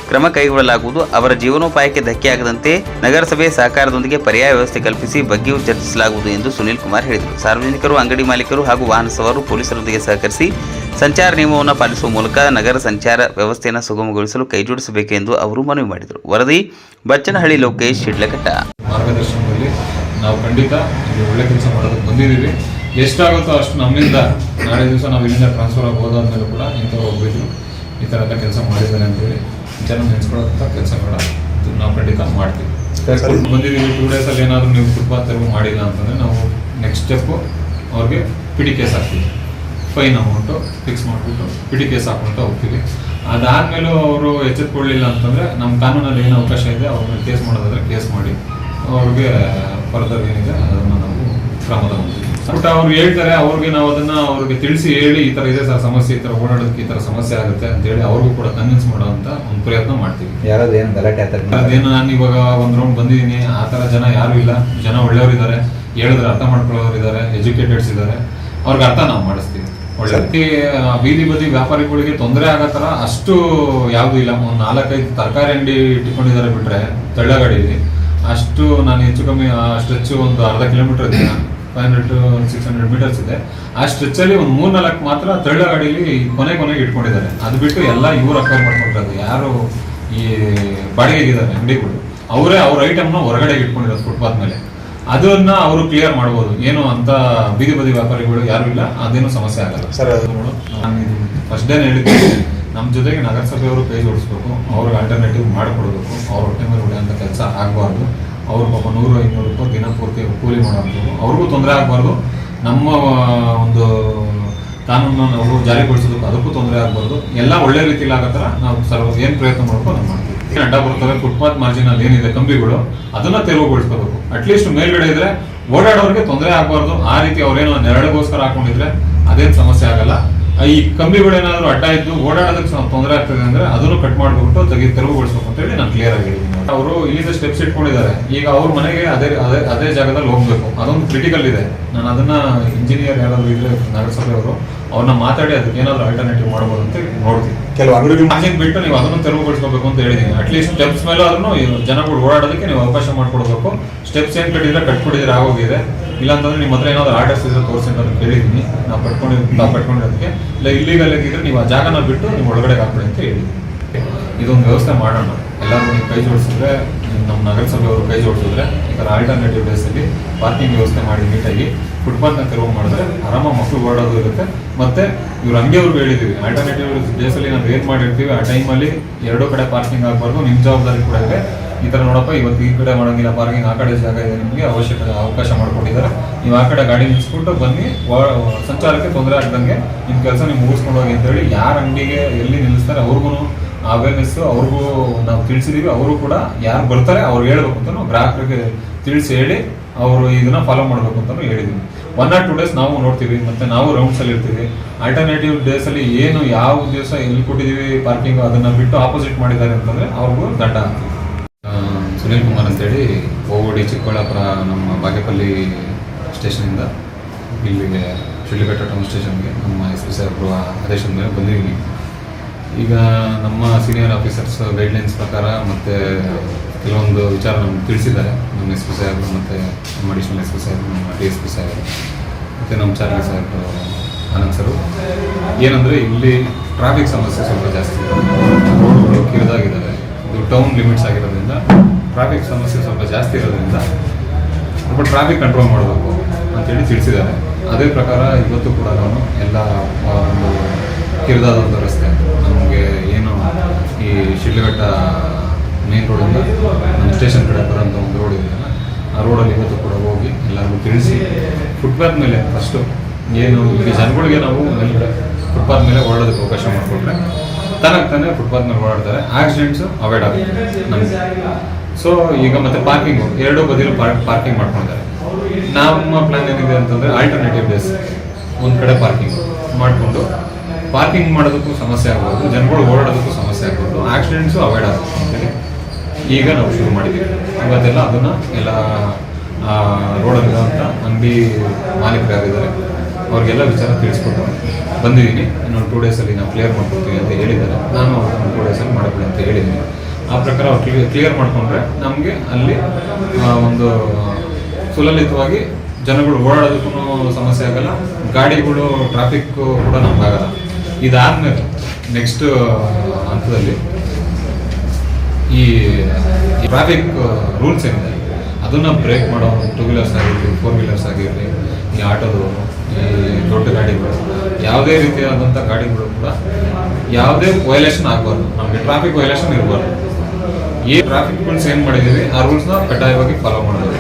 ಕ್ರಮ ಕೈಗೊಳ್ಳಲಾಗುವುದು. ಅವರ ಜೀವನೋಪಾಯಕ್ಕೆ ಧಕ್ಕೆಯಾಗದಂತೆ ನಗರಸಭೆ ಸಹಕಾರದೊಂದಿಗೆ ಪರ್ಯಾಯ ವ್ಯವಸ್ಥೆ ಕಲ್ಪಿಸಿ ಬಗ್ಗೆಯೂ ಚರ್ಚಿಸಲಾಗುವುದು ಎಂದು ಸುನೀಲ್ ಕುಮಾರ್ ಹೇಳಿದರು. ಸಾರ್ವಜನಿಕರು, ಅಂಗಡಿ ಮಾಲೀಕರು ಹಾಗೂ ವಾಹನ ಸವಾರರು ಪೊಲೀಸರೊಂದಿಗೆ ಸಹಕರಿಸಿ ಸಂಚಾರ ನಿಯಮವನ್ನು ಪಾಲಿಸುವ ಮೂಲಕ ನಗರ ಸಂಚಾರ ವ್ಯವಸ್ಥೆಯನ್ನು ಸುಗಮಗೊಳಿಸಲು ಕೈಜೋಡಿಸಬೇಕು ಎಂದು ಅವರು ಮನವಿ ಮಾಡಿದರು. ವರದಿ ಬಚ್ಚನಹಳ್ಳಿ ಲೋಕೇಶ್, ಶಿಡ್ಲಘಟ್ಟ. ಮಾರ್ಗದರ್ಶನದಲ್ಲಿ ನಾವು ಖಂಡಿತ ಇಲ್ಲಿ ಒಳ್ಳೆ ಕೆಲಸ ಮಾಡೋದಕ್ಕೆ ಬಂದಿದ್ದೀವಿ. ಎಷ್ಟಾಗುತ್ತೋ ಅಷ್ಟು ನಮ್ಮಿಂದ ನಾಳೆ ದಿವಸ ನಾವು ಇಲ್ಲಿಂದ ಟ್ರಾನ್ಸ್ಫರ್ ಆಗಿ ಹೋದಾದ್ಮೇಲೆ ಕೂಡ ಇಂಥವ್ರು ಹೋಗ್ಬಿಟ್ಟು ಈ ಥರ ಎಲ್ಲ ಕೆಲಸ ಮಾಡಿದ್ದಾರೆ ಅಂತೇಳಿ ಜನ ನೆನೆಸ್ಕೊಳ್ಳೋಂಥ ಕೆಲಸಗಳ ನಾವು ಖಂಡಿತ ಮಾಡ್ತೀವಿ. ಬಂದಿದ್ದೀವಿ 2 ಡೇಸಲ್ಲಿ ಏನಾದರೂ ನೀವು ಫುಟ್ಪಾತ್ ತೆರವು ಮಾಡಿಲ್ಲ ಅಂತಂದರೆ ನಾವು ನೆಕ್ಸ್ಟ್ ಸ್ಟೆಪ್ಪು ಅವ್ರಿಗೆ ಪಿಡಿ ಕೇಸ್ ಹಾಕ್ತೀವಿ. ಫೈನ್ ಅಮೌಂಟು ಫಿಕ್ಸ್ ಮಾಡಿಬಿಟ್ಟು ಪಿಡಿ ಕೇಸ್ ಹಾಕ್ಕೊಳ್ತಾ ಹೋಗ್ತೀವಿ. ಅದಾದಮೇಲೂ ಅವರು ಎಚ್ಚೆತ್ಕೊಳ್ಳಿಲ್ಲ ಅಂತಂದರೆ ನಮ್ಮ ಕಾನೂನಲ್ಲಿ ಏನು ಅವಕಾಶ ಇದೆ ಅವ್ರನ್ನ ಕೇಸ್ ಮಾಡೋದಾದರೆ ಕೇಸ್ ಮಾಡಿ ಅವ್ರಿಗೆ ಫರ್ದರ್ ಏನಿದೆ ಅದನ್ನು ನಾವು ಕ್ರಮ ತಗೊಂತೀವಿ. ಬಟ್ ಅವ್ರು ಹೇಳ್ತಾರೆ, ಅವ್ರಿಗೆ ನಾವು ಅದನ್ನು ಅವ್ರಿಗೆ ತಿಳಿಸಿ ಹೇಳಿ ಈ ಥರ ಇದೆ ಸರ್ ಸಮಸ್ಯೆ, ಈ ಥರ ಓಡಾಡೋದಕ್ಕೆ ಈ ಥರ ಸಮಸ್ಯೆ ಆಗುತ್ತೆ ಅಂತೇಳಿ ಅವ್ರಿಗೂ ಕೂಡ ಕನ್ವಿನ್ಸ್ ಮಾಡೋವಂಥ ಒಂದು ಪ್ರಯತ್ನ ಮಾಡ್ತೀವಿ. ಯಾರಾದ್ರು ಗಲಾಟೆ ಅದೇನು ನಾನು ಇವಾಗ ಒಂದು ರೌಂಡ್ ಬಂದಿದ್ದೀನಿ, ಆ ಥರ ಜನ ಯಾರೂ ಇಲ್ಲ. ಜನ ಒಳ್ಳೆಯವರಿದ್ದಾರೆ, ಹೇಳಿದ್ರೆ ಅರ್ಥ ಮಾಡ್ಕೊಳ್ಳೋರು ಇದ್ದಾರೆ, ಎಜುಕೇಟೆಡ್ಸ್ ಇದ್ದಾರೆ, ಅವ್ರಿಗೆ ಅರ್ಥ ನಾವು ಮಾಡಿಸ್ತೀವಿ. ಒಳ್ಳೆ ಬೀದಿ ಬದಿ ವ್ಯಾಪಾರಿಗಳಿಗೆ ತೊಂದರೆ ಆಗೋ ಥರ ಅಷ್ಟು ಯಾವುದೂ ಇಲ್ಲ. ಒಂದು 4-5 ತರಕಾರಿ ಅಂಗಡಿ ಇಟ್ಕೊಂಡಿದ್ದಾರೆ ಬಿಟ್ಟರೆ ತಳ್ಳಗಾಡಿಯಲ್ಲಿ ಅಷ್ಟು ನಾನು ಹೆಚ್ಚು ಕಮ್ಮಿ ಆ ಸ್ಟ್ರೆಚ್ಚು ಒಂದು ಅರ್ಧ ಕಿಲೋಮೀಟರ್ ಇದೆ, 500 to 600 ಮೀಟರ್ಸ್ ಇದೆ. ಆ ಸ್ಟ್ರೆಚ್ಚಲ್ಲಿ ಒಂದು 3-4 ಮಾತ್ರ ತಳ್ಳಗಾಡಿಯಲ್ಲಿ ಕೊನೆಗೆ ಇಟ್ಕೊಂಡಿದ್ದಾರೆ. ಅದು ಬಿಟ್ಟು ಎಲ್ಲ ಇವ್ರು ಅಕ್ವೈರ್ ಮಾಡ್ಕೊಂಡಿರೋದು. ಯಾರು ಈ ಬಾಡಿಗೆಗಿದ್ದಾರೆ ಅಂಗಡಿಗಳು ಅವರೇ ಅವ್ರ ಐಟಮ್ನ ಹೊರಗಡೆ ಇಟ್ಕೊಂಡಿರೋದು ಫುಟ್ಪಾತ್ ಮೇಲೆ. ಅದನ್ನ ಅವರು ಕ್ಲಿಯರ್ ಮಾಡ್ಬೋದು. ಏನು ಅಂತ ಬೀದಿ ಬದಿ ವ್ಯಾಪಾರಿಗಳು ಯಾರು ಇಲ್ಲ, ಅದೇನು ಸಮಸ್ಯೆ ಆಗಲ್ಲ ಸರ್. ನಾನು ಇದು ಫಸ್ಟ್ ಡೇನೇ ಹೇಳಿದ್ದೀನಿ, ನಮ್ಮ ಜೊತೆಗೆ ನಗರಸಭೆಯವರು ಕೈ ಜೋಡಿಸ್ಬೇಕು, ಅವ್ರಿಗೆ ಆಲ್ಟರ್ನೇಟಿವ್ ಮಾಡಿಕೊಡ್ಬೇಕು. ಅವ್ರ ಹೊಟ್ಟೆ ಮೇಲೆ ಹೊಡೆಯೋಂಥ ಕೆಲಸ ಆಗಬಾರ್ದು. ಅವ್ರು ಪಾಪ 100-500 ರೂಪಾಯಿ ದಿನ ಪೂರ್ತಿ ಕೂಲಿ ಮಾಡೋಂಥದ್ದು, ಅವ್ರಿಗೂ ತೊಂದರೆ ಆಗಬಾರ್ದು. ನಮ್ಮ ಒಂದು ಕಾನೂನನ್ನು ಅವರು ಜಾರಿಗೊಳಿಸೋದಕ್ಕೂ ಅದಕ್ಕೂ ತೊಂದರೆ ಆಗಬಾರ್ದು. ಎಲ್ಲ ಒಳ್ಳೆ ರೀತಿಯಲ್ಲಿ ಆಗೋ ಥರ ನಾವು ಏನು ಪ್ರಯತ್ನ ಮಾಡ್ಕೋ ನಾವು ಮಾಡ್ತೀವಿ. ಅಡ್ಡ ಬರ್ತವೆ ಫುಟ್ಪಾತ್ ಮಾರ್ಜಿನಲ್ಲಿ ಏನಿದೆ ಕಂಬಿಗಳು, ಅದನ್ನ ತೆರವುಗೊಳಿಸ್ಕೋಬೇಕು. ಅಟ್ಲೀಸ್ಟ್ ಮೇಲ್ಗಡೆ ಇದ್ರೆ ಓಡಾಡೋರಿಗೆ ತೊಂದರೆ ಆಗಬಾರ್ದು. ಆ ರೀತಿ ಅವ್ರೇನೋ ನೆರಳಿಗೋಸ್ಕರ ಹಾಕೊಂಡಿದ್ರೆ ಅದೇನು ಸಮಸ್ಯೆ ಆಗಲ್ಲ. ಈ ಕಂಬಿಗಳೇನಾದ್ರು ಅಡ್ಡ ಇದ್ದು ಓಡಾಡೋದಕ್ಕೆ ತೊಂದರೆ ಆಗ್ತದೆ ಅಂದ್ರೆ ಅದನ್ನು ಕಟ್ ಮಾಡಿಬಿಟ್ಟು ತೆರವುಗೊಳಿಸ್ಬೇಕು ಅಂತ ಹೇಳಿ ನಾನು ಕ್ಲಿಯರ್ ಆಗಿ ಹೇಳಿದ್ದೀನಿ. ಅವರು ಇಲ್ಲಿಂದ ಸ್ಟೆಪ್ಸ್ ಇಟ್ಕೊಂಡಿದ್ದಾರೆ. ಈಗ ಅವ್ರ ಮನೆಗೆ ಅದೇ ಜಾಗದಲ್ಲಿ ಹೋಗ್ಬೇಕು. ಅದೊಂದು ಕ್ರಿಟಿಕಲ್ ಇದೆ. ನಾನು ಅದನ್ನ ಇಂಜಿನಿಯರ್ ಯಾರಾದ್ರು ಇದ್ರೆ ನಗರಸಭೆಯವರು ಅವ್ರನ್ನ ಮಾತಾಡಿ ಅದಕ್ಕೆ ಏನಾದ್ರು ಆಲ್ಟರ್ನೇಟಿವ್ ಮಾಡ್ಬೋದು ಅಂತ ನೋಡ್ತೀವಿ. ಕೆಲವು ಅಂಗಡಿ ಮಾರ್ಜಿನ್ ಬಿಟ್ಟು ನೀವು ಅದನ್ನು ತೆರವುಗೊಳಿಸ್ಕೋಬೇಕು ಅಂತ ಹೇಳಿದ್ದೀನಿ. ಅಟ್ಲೀಸ್ಟ್ ಸ್ಟೆಪ್ಸ್ ಮೇಲೆ ಆದ್ರೂ ಜನಗಳು ಓಡಾಡೋದಕ್ಕೆ ನೀವು ಅವಕಾಶ ಮಾಡ್ಕೊಡ್ಬೇಕು. ಸ್ಟೆಪ್ಸ್ ಏನ್ ಕಟ್ಕೊಟ್ಟಿದ್ರೆ ಆಗೋಗಿದೆ. ಇಲ್ಲಾಂತಂದ್ರೆ ನಿಮ್ಮ ಹತ್ರ ಏನಾದ್ರು ಆರ್ಡರ್ಸ್ ಇದ್ರೆ ತೋರಿಸಿ ಅಂತ ಕೇಳಿದ್ದೀನಿ. ನಾವು ಕಟ್ಕೊಂಡಿರೋದಕ್ಕೆ ಇಲ್ಲ ಇಲ್ಲಿಗಲ್ ಆಗಿದ್ರೆ ನೀವು ಆ ಜಾಗನ ಬಿಟ್ಟು ನೀವು ಒಳಗಡೆ ಹಾಕ್ಬಿಡಿ ಅಂತ ಹೇಳಿದ್ದೀನಿ. ಇದೊಂದು ವ್ಯವಸ್ಥೆ ಮಾಡೋಣ. ಎಲ್ಲರೂ ನೀವು ಕೈ ಜೋಡಿಸಿದ್ರೆ, ನಮ್ಮ ನಗರಸಭೆಯವರು ಕೈ ಜೋಡಿಸಿದ್ರೆ ಈ ಥರ ಆಲ್ಟರ್ನೇಟಿವ್ ಡೇಸಲ್ಲಿ ಪಾರ್ಕಿಂಗ್ ವ್ಯವಸ್ಥೆ ಮಾಡಿ ನೀಟಾಗಿ ಫುಟ್ಪಾತ್ನ ತೆರವು ಮಾಡಿದ್ರೆ ಆರಾಮಾಗಿ ಮಕ್ಕಳು ಓಡೋದು ಇರುತ್ತೆ. ಮತ್ತೆ ಇವ್ರು ಹಂಗೆಯವ್ರಿಗೆ ಹೇಳಿದ್ದೀವಿ, ಆಲ್ಟರ್ನೇಟಿವ್ ಡೇಸಲ್ಲಿ ನಾವು ಏನು ಮಾಡಿರ್ತೀವಿ ಆ ಟೈಮಲ್ಲಿ 2 ಕಡೆ ಪಾರ್ಕಿಂಗ್ ಆಗಬಾರ್ದು. ನಿಮ್ಮ ಜವಾಬ್ದಾರಿ ಕೂಡ ಇದೆ. ಈ ಥರ ನೋಡಪ್ಪ, ಇವತ್ತು ಈ ಕಡೆ ಮಾಡೋಂಗಿಲ್ಲ ಪಾರ್ಕಿಂಗ್, ಆ ಕಡೆ ಜಾಗ ಇದೆ, ನಿಮಗೆ ಅವಕಾಶ ಮಾಡ್ಕೊಂಡಿದ್ದಾರೆ, ನೀವು ಆ ಕಡೆ ಗಾಡಿ ನಿಲ್ಲಿಸ್ಬಿಟ್ಟು ಬನ್ನಿ, ಸಂಚಾರಕ್ಕೆ ತೊಂದರೆ ಆಗ್ದಂಗೆ ನಿಮ್ಮ ಕೆಲಸ ನೀವು ಮುಗಿಸ್ಕೊಂಡು ಹೋಗಿ ಅಂತೇಳಿ ಯಾರು ಅಂಗಡಿಗೆ ಎಲ್ಲಿ ನಿಲ್ಲಿಸ್ತಾರೆ ಅವ್ರಿಗೂ ಅವೇರ್ನೆಸ್ ಅವ್ರಿಗೂ ನಾವು ತಿಳಿಸಿದೀವಿ. ಅವರು ಕೂಡ ಯಾರು ಬರ್ತಾರೆ ಅವ್ರು ಹೇಳ್ಬೇಕು ಅಂತ ನಾವು ಗ್ರಾಹಕರಿಗೆ ತಿಳಿಸಿ ಹೇಳಿ ಅವರು ಇದನ್ನ ಫಾಲೋ ಮಾಡಬೇಕು ಅಂತ ಹೇಳಿದೀವಿ. 1 or 2 ಡೇಸ್ ನಾವು ನೋಡ್ತೀವಿ, ಮತ್ತೆ ನಾವು ರೌಂಡ್ಸ್ ಅಲ್ಲಿ ಇರ್ತೀವಿ. ಆಲ್ಟರ್ನೇಟಿವ್ ಡೇಸ್ ಅಲ್ಲಿ ಏನು ಯಾವ ದಿವಸ ಎಲ್ಲಿ ಕೊಟ್ಟಿದೀವಿ ಪಾರ್ಕಿಂಗ್ ಅದನ್ನ ಬಿಟ್ಟು ಆಪೋಸಿಟ್ ಮಾಡಿದ್ದಾರೆ ಅಂತಂದ್ರೆ ಅವ್ರಿಗೂ ದಂಡ ಹಾಕ್ತೀವಿ. ಸುನೀಲ್ ಕುಮಾರ್ ಅಂತೇಳಿ ಓವಡಿ ಚಿಕ್ಕಬಳ್ಳಾಪುರ ನಮ್ಮ ಬಾಗೇಪಲ್ಲಿ ಸ್ಟೇಷನಿಂದ ಇಲ್ಲಿಗೆ ಶಿಡ್ಲಘಟ್ಟ ಟೌನ್ ಸ್ಟೇಷನ್ಗೆ ನಮ್ಮ SP ಸಾಹೇಬರು ಆದೇಶದ ಮೇಲೆ ಬಂದಿದ್ದೀನಿ. ಈಗ ನಮ್ಮ ಸೀನಿಯರ್ ಆಫೀಸರ್ಸ್ ಗೈಡ್ಲೈನ್ಸ್ ಪ್ರಕಾರ ಮತ್ತು ಕೆಲವೊಂದು ವಿಚಾರ ನಮ್ಗೆ ತಿಳಿಸಿದ್ದಾರೆ. ನಮ್ಮ SP ಸಾಹೇಬರು ಮತ್ತು ನಮ್ಮ ಅಡಿಷನಲ್ SP ಸಾಹೇಬರು, ನಮ್ಮ DSP ಸಾಹೇಬರು ಮತ್ತು ನಮ್ಮ ಚಾರ್ಲಿ ಸಾಹೇಬರು ಆನಂದ್ ಸರು. ಏನಂದರೆ ಇಲ್ಲಿ ಟ್ರಾಫಿಕ್ ಸಮಸ್ಯೆ ಸ್ವಲ್ಪ ಜಾಸ್ತಿ ಇದೆ. ರೋಡ್ಗಳು ಕಿರಿದಾಗಿದ್ದಾವೆ. ಇದು ಟೌನ್ ಲಿಮಿಟ್ಸ್ ಆಗಿರೋದ್ರಿಂದ ಟ್ರಾಫಿಕ್ ಸಮಸ್ಯೆ ಸ್ವಲ್ಪ ಜಾಸ್ತಿ ಇರೋದ್ರಿಂದ ಸ್ವಲ್ಪ ಟ್ರಾಫಿಕ್ ಕಂಟ್ರೋಲ್ ಮಾಡಬೇಕು ಅಂತೇಳಿ ತಿಳಿಸಿದ್ದಾರೆ. ಅದೇ ಪ್ರಕಾರ ಇವತ್ತು ಕೂಡ ನಾನು ಎಲ್ಲ ಒಂದು ಕಿರಿದಾದ ಒಂದು ರಸ್ತೆ ನಮಗೆ ಏನು ಈ ಶಿಡ್ಲಘಟ್ಟ ಮೇನ್ ರೋಡಿಂದ ನಮ್ಮ ಸ್ಟೇಷನ್ ಕಡೆ ಬರೋಂಥ ಒಂದು ರೋಡ್ ಇದೆಯಲ್ಲ, ಆ ರೋಡಲ್ಲಿ ಇವತ್ತು ಕೂಡ ಹೋಗಿ ಎಲ್ಲರಿಗೂ ತಿಳಿಸಿ ಫುಟ್ಪಾತ್ ಮೇಲೆ ಫಸ್ಟು ಏನು ಈಗ ಜನಗಳಿಗೆ ನಾವು ಮೇಲ್ಗಡೆ ಫುಟ್ಪಾತ್ ಮೇಲೆ ಓಡಾಡೋದಕ್ಕೆ ಅವಕಾಶ ಮಾಡಿಕೊಟ್ರೆ ತಾನೇ ಫುಟ್ಪಾತ್ ಮೇಲೆ ಓಡಾಡ್ತಾರೆ, ಆಕ್ಸಿಡೆಂಟ್ಸು ಅವಾಯ್ಡ್ ಆಗುತ್ತೆ ನಮಗೆ. ಸೊ ಈಗ ಮತ್ತೆ ಪಾರ್ಕಿಂಗು ಎರಡೂ ಬದಿಲು ಪಾರ್ಕಿಂಗ್ ಮಾಡ್ಕೊಂಡಿದ್ದಾರೆ. ನಮ್ಮ ಪ್ಲಾನ್ ಏನಿದೆ ಅಂತಂದರೆ ಆಲ್ಟರ್ನೇಟಿವ್ ಡೇಸ್ ಒಂದು ಕಡೆ ಪಾರ್ಕಿಂಗ್ ಮಾಡಿಕೊಂಡು ಪಾರ್ಕಿಂಗ್ ಮಾಡೋದಕ್ಕೂ ಸಮಸ್ಯೆ ಆಗ್ಬೋದು, ಜನಗಳು ಓಡಾಡೋದಕ್ಕೂ ಸಮಸ್ಯೆ ಆಗ್ಬೋದು, ಆಕ್ಸಿಡೆಂಟ್ಸು ಅವಾಯ್ಡ್ ಆಗುತ್ತೆ ಅಂತೇಳಿ ಈಗ ನಾವು ಶುರು ಮಾಡಿದ್ದೀವಿ. ಇವತ್ತೆಲ್ಲ ಅದನ್ನು ಎಲ್ಲ ರೋಡಲ್ಲಿರುವಂಥ ಅಂಗಡಿ ಮಾಲೀಕರು ಯಾರಿದ್ದಾರೆ ಅವ್ರಿಗೆಲ್ಲ ವಿಚಾರ ತಿಳಿಸ್ಕೊಟ್ಟು ಬಂದಿದ್ದೀನಿ. ಇನ್ನೊಂದು 2 ಡೇಸಲ್ಲಿ ನಾವು ಕ್ಲಿಯರ್ ಮಾಡ್ಕೊಡ್ತೀವಿ ಅಂತ ಹೇಳಿದ್ದಾರೆ. ನಾನು 2 ಡೇಸಲ್ಲಿ ಮಾಡಬೇಡಿ ಅಂತ ಹೇಳಿದ್ದೀನಿ. ಆ ಪ್ರಕಾರ ಅವ್ರು ಕ್ಲಿಯರ್ ಮಾಡಿಕೊಂಡ್ರೆ ನಮಗೆ ಅಲ್ಲಿ ಒಂದು ಸುಲಲಿತವಾಗಿ ಜನಗಳು ಓಡಾಡೋದಕ್ಕೂ ಸಮಸ್ಯೆ ಆಗಲ್ಲ, ಗಾಡಿಗಳು ಟ್ರಾಫಿಕ್ ಕೂಡ ನಮಗಾಗಲ್ಲ. ಇದಾದಮೇಲೆ ನೆಕ್ಸ್ಟ್ ಹಂತದಲ್ಲಿ ಈ ಟ್ರಾಫಿಕ್ ರೂಲ್ಸ್ ಏನಿದೆ ಅದನ್ನು ಬ್ರೇಕ್ ಮಾಡೋ 2 ವೀಲರ್ಸ್ ಆಗಿರಲಿ, 4 ವೀಲರ್ಸ್ ಆಗಿರಲಿ, ಈ ಆಟೋದವರು, ಈ ದೊಡ್ಡ ಗಾಡಿಗಳು, ಯಾವುದೇ ರೀತಿಯಾದಂಥ ಗಾಡಿಗಳು ಕೂಡ ಯಾವುದೇ ವೈಲೇಷನ್ ಆಗಬಾರ್ದು. ನಮಗೆ ಟ್ರಾಫಿಕ್ ವೈಲೇಷನ್ ಇರಬಾರ್ದು. ಈ ಟ್ರಾಫಿಕ್ ರೂಲ್ಸ್ ಏನು ಮಾಡಿದ್ದೀವಿ ಆ ರೂಲ್ಸ್ನ ಕಡ್ಡಾಯವಾಗಿ ಫಾಲೋ ಮಾಡಬೇಕು.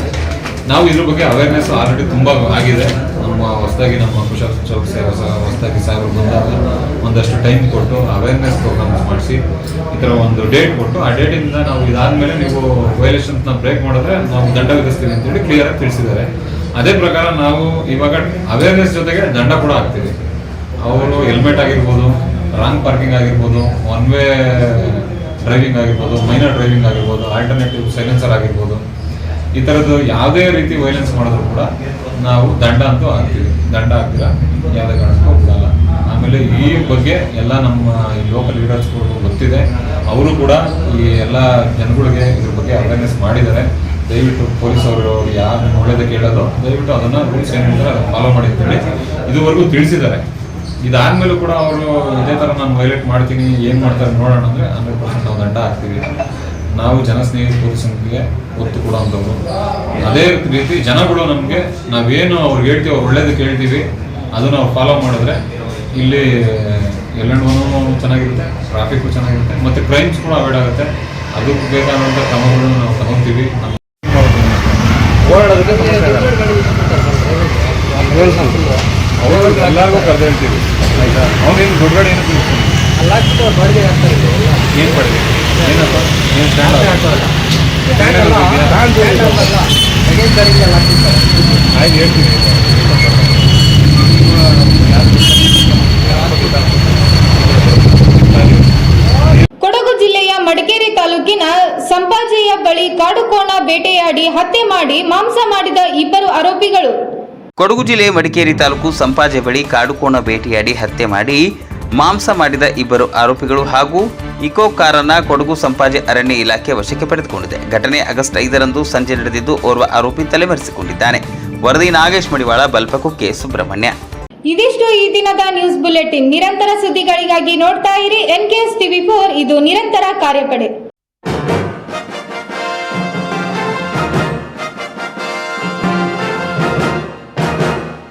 ನಾವು ಇದ್ರ ಬಗ್ಗೆ ಅವೇರ್ನೆಸ್ ಆಲ್ರೆಡಿ ತುಂಬ ಆಗಿದೆ. ಹೊಸದಾಗಿ ನಮ್ಮ ಕುಶಲ ಚೌಕ್ಸಿ ಹೊಸದಾಗಿ ಸಾಹೇಬರು ಬಂದಾಗ ಒಂದಷ್ಟು ಟೈಮ್ ಕೊಟ್ಟು ಅವೇರ್ನೆಸ್ ಪ್ರೋಗ್ರಾಮ್ಸ್ ಮಾಡಿಸಿ ಈ ಥರ ಒಂದು ಡೇಟ್ ಕೊಟ್ಟು ಆ ಡೇಟಿಂದ ನಾವು ಇದಾದಮೇಲೆ ನೀವು ವೈಲೇಷನ್ಸ್ನ ಬ್ರೇಕ್ ಮಾಡಿದ್ರೆ ನಾವು ದಂಡ ವಿಧಿಸ್ತೀವಿ ಅಂತೇಳಿ ಕ್ಲಿಯರಾಗಿ ತಿಳಿಸಿದ್ದಾರೆ. ಅದೇ ಪ್ರಕಾರ ನಾವು ಇವಾಗ ಅವೇರ್ನೆಸ್ ಜೊತೆಗೆ ದಂಡ ಕೂಡ ಹಾಕ್ತೀವಿ. ಅವರು ಹೆಲ್ಮೆಟ್ ಆಗಿರ್ಬೋದು, ರಾಂಗ್ ಪಾರ್ಕಿಂಗ್ ಆಗಿರ್ಬೋದು, ಒನ್ ವೇ ಡ್ರೈವಿಂಗ್ ಆಗಿರ್ಬೋದು, ಮೈನರ್ ಡ್ರೈವಿಂಗ್ ಆಗಿರ್ಬೋದು, ಆಲ್ಟರ್ನೇಟಿವ್ ಸೈಲೆನ್ಸರ್ ಆಗಿರ್ಬೋದು, ಈ ಥರದ್ದು ಯಾವುದೇ ರೀತಿ ವೈಲೆನ್ಸ್ ಮಾಡಿದ್ರು ಕೂಡ ನಾವು ದಂಡ ಅಂತೂ ಹಾಕ್ತೀವಿ. ದಂಡ ಹಾಕ್ತೀರ ಯಾವುದೇ ಕಾರಣಕ್ಕೂ ಬಿಡಲ್ಲ. ಆಮೇಲೆ ಈ ಬಗ್ಗೆ ಎಲ್ಲ ನಮ್ಮ ಲೋಕಲ್ ಲೀಡರ್ಸ್ಗಳು ಗೊತ್ತಿದೆ. ಅವರು ಕೂಡ ಈ ಎಲ್ಲ ಜನಗಳಿಗೆ ಇದ್ರ ಬಗ್ಗೆ ಅವೇರ್ನೆಸ್ ಮಾಡಿದ್ದಾರೆ. ದಯವಿಟ್ಟು ಪೊಲೀಸ್ ಅವರು ಯಾರು ಒಳ್ಳೇದಕ್ಕೆ ಹೇಳೋದು ದಯವಿಟ್ಟು ಅದನ್ನು ರೂಲ್ಸ್ ಏನಿದ್ದಾರೆ ಅದನ್ನು ಫಾಲೋ ಮಾಡಿ ಅಂತೇಳಿ ಇದುವರೆಗೂ ತಿಳಿಸಿದ್ದಾರೆ. ಇದಾದ್ಮೇಲೂ ಕೂಡ ಅವರು ಇದೇ ಥರ ನಾನು ವೈಲೇಟ್ ಮಾಡ್ತೀನಿ, ಏನು ಮಾಡ್ತಾರೆ ನೋಡೋಣ ಅಂದರೆ 100% ನಾವು ದಂಡ ಹಾಕ್ತೀವಿ. ನಾವು ಜನಸ್ನೇಹಿ ಪೊಲೀಸರಿಗೆ ಒತ್ತು ಕೊಡೋಂಥವ್ರು. ಅದೇ ರೀತಿ ಜನಗಳು ನಮಗೆ ನಾವೇನು ಅವ್ರಿಗೆ ಹೇಳ್ತೀವಿ, ಅವ್ರು ಒಳ್ಳೇದಕ್ಕೆ ಹೇಳ್ತೀವಿ, ಅದನ್ನು ಅವ್ರು ಫಾಲೋ ಮಾಡಿದ್ರೆ ಇಲ್ಲಿ ಎಲ್ಲೆಣ್ಣೂ ಚೆನ್ನಾಗಿರುತ್ತೆ, ಟ್ರಾಫಿಕ್ಕು ಚೆನ್ನಾಗಿರುತ್ತೆ, ಮತ್ತು ಕ್ರೈಮ್ಸ್ ಕೂಡ ಅವಾಯ್ಡ್ ಆಗುತ್ತೆ. ಅದಕ್ಕೆ ಬೇಕಾದಂಥ ಕ್ರಮಗಳನ್ನು ನಾವು ತಗೊತೀವಿ. ಓಡಾಡೋದಕ್ಕೆ ಅವರು ಎಲ್ಲರಿಗೂ ಕರೆದು ಹೇಳ್ತೀವಿ ಆಯಿತಾ. ಅವ್ರೇನು ದೊಡ್ಡ ಗಾಡಿ ಏನು ತಿಳಿಸ್ತೀನಿ ಏನು ಪಡೆದಿ ಏನಪ್ಪ ಏನು ಸ್ಟ್ಯಾಂಡ್ ಆಯ್ತು ಹೇಳ್ತೀನಿ. ಕೊಡಗು ಜಿಲ್ಲೆಯ ಮಡಿಕೇರಿ ತಾಲೂಕಿನ ಸಂಪಾಜೆಯ ಬಳಿ ಕಾಡುಕೋಣ ಬೇಟೆಯಾಡಿ ಹತ್ಯೆ ಮಾಡಿ ಮಾಂಸ ಮಾಡಿದ 2 ಆರೋಪಿಗಳು. ಕೊಡಗು ಜಿಲ್ಲೆ ಮಡಿಕೇರಿ ತಾಲೂಕು ಸಂಪಾಜೆ ಬಳಿ ಕಾಡುಕೋಣ ಬೇಟೆಯಾಡಿ ಹತ್ಯೆ ಮಾಡಿ ಮಾಂಸ ಮಾಡಿದ 2 ಆರೋಪಿಗಳು ಹಾಗೂ ಇಕೋ ಕಾರನ್ನ ಕೊಡಗು ಸಂಪಾಜೆ ಅರಣ್ಯ ಇಲಾಖೆ ವಶಕ್ಕೆ ಪಡೆದುಕೊಂಡಿದೆ. ಘಟನೆ ಆಗಸ್ಟ್ 5ರಂದು ಸಂಜೆ ನಡೆದಿದ್ದು ಓರ್ವ ಆರೋಪಿ ತಲೆಮರೆಸಿಕೊಂಡಿದ್ದಾನೆ. ವರದಿ ನಾಗೇಶ್ ಮಡಿವಾಳ, ಬಲ್ಪಕುಕ್ಕೆ, ಸುಬ್ರಹ್ಮಣ್ಯ. ಇದಿಷ್ಟು ಈ ದಿನದ ನ್ಯೂಸ್ ಬುಲೆಟಿನ್. ನಿರಂತರ ಸುದ್ದಿಗಳಿಗಾಗಿ ನೋಡ್ತಾ ಇರಿ NKS TV4, ಇದು ನಿರಂತರ ಕಾರ್ಯಪಡೆ.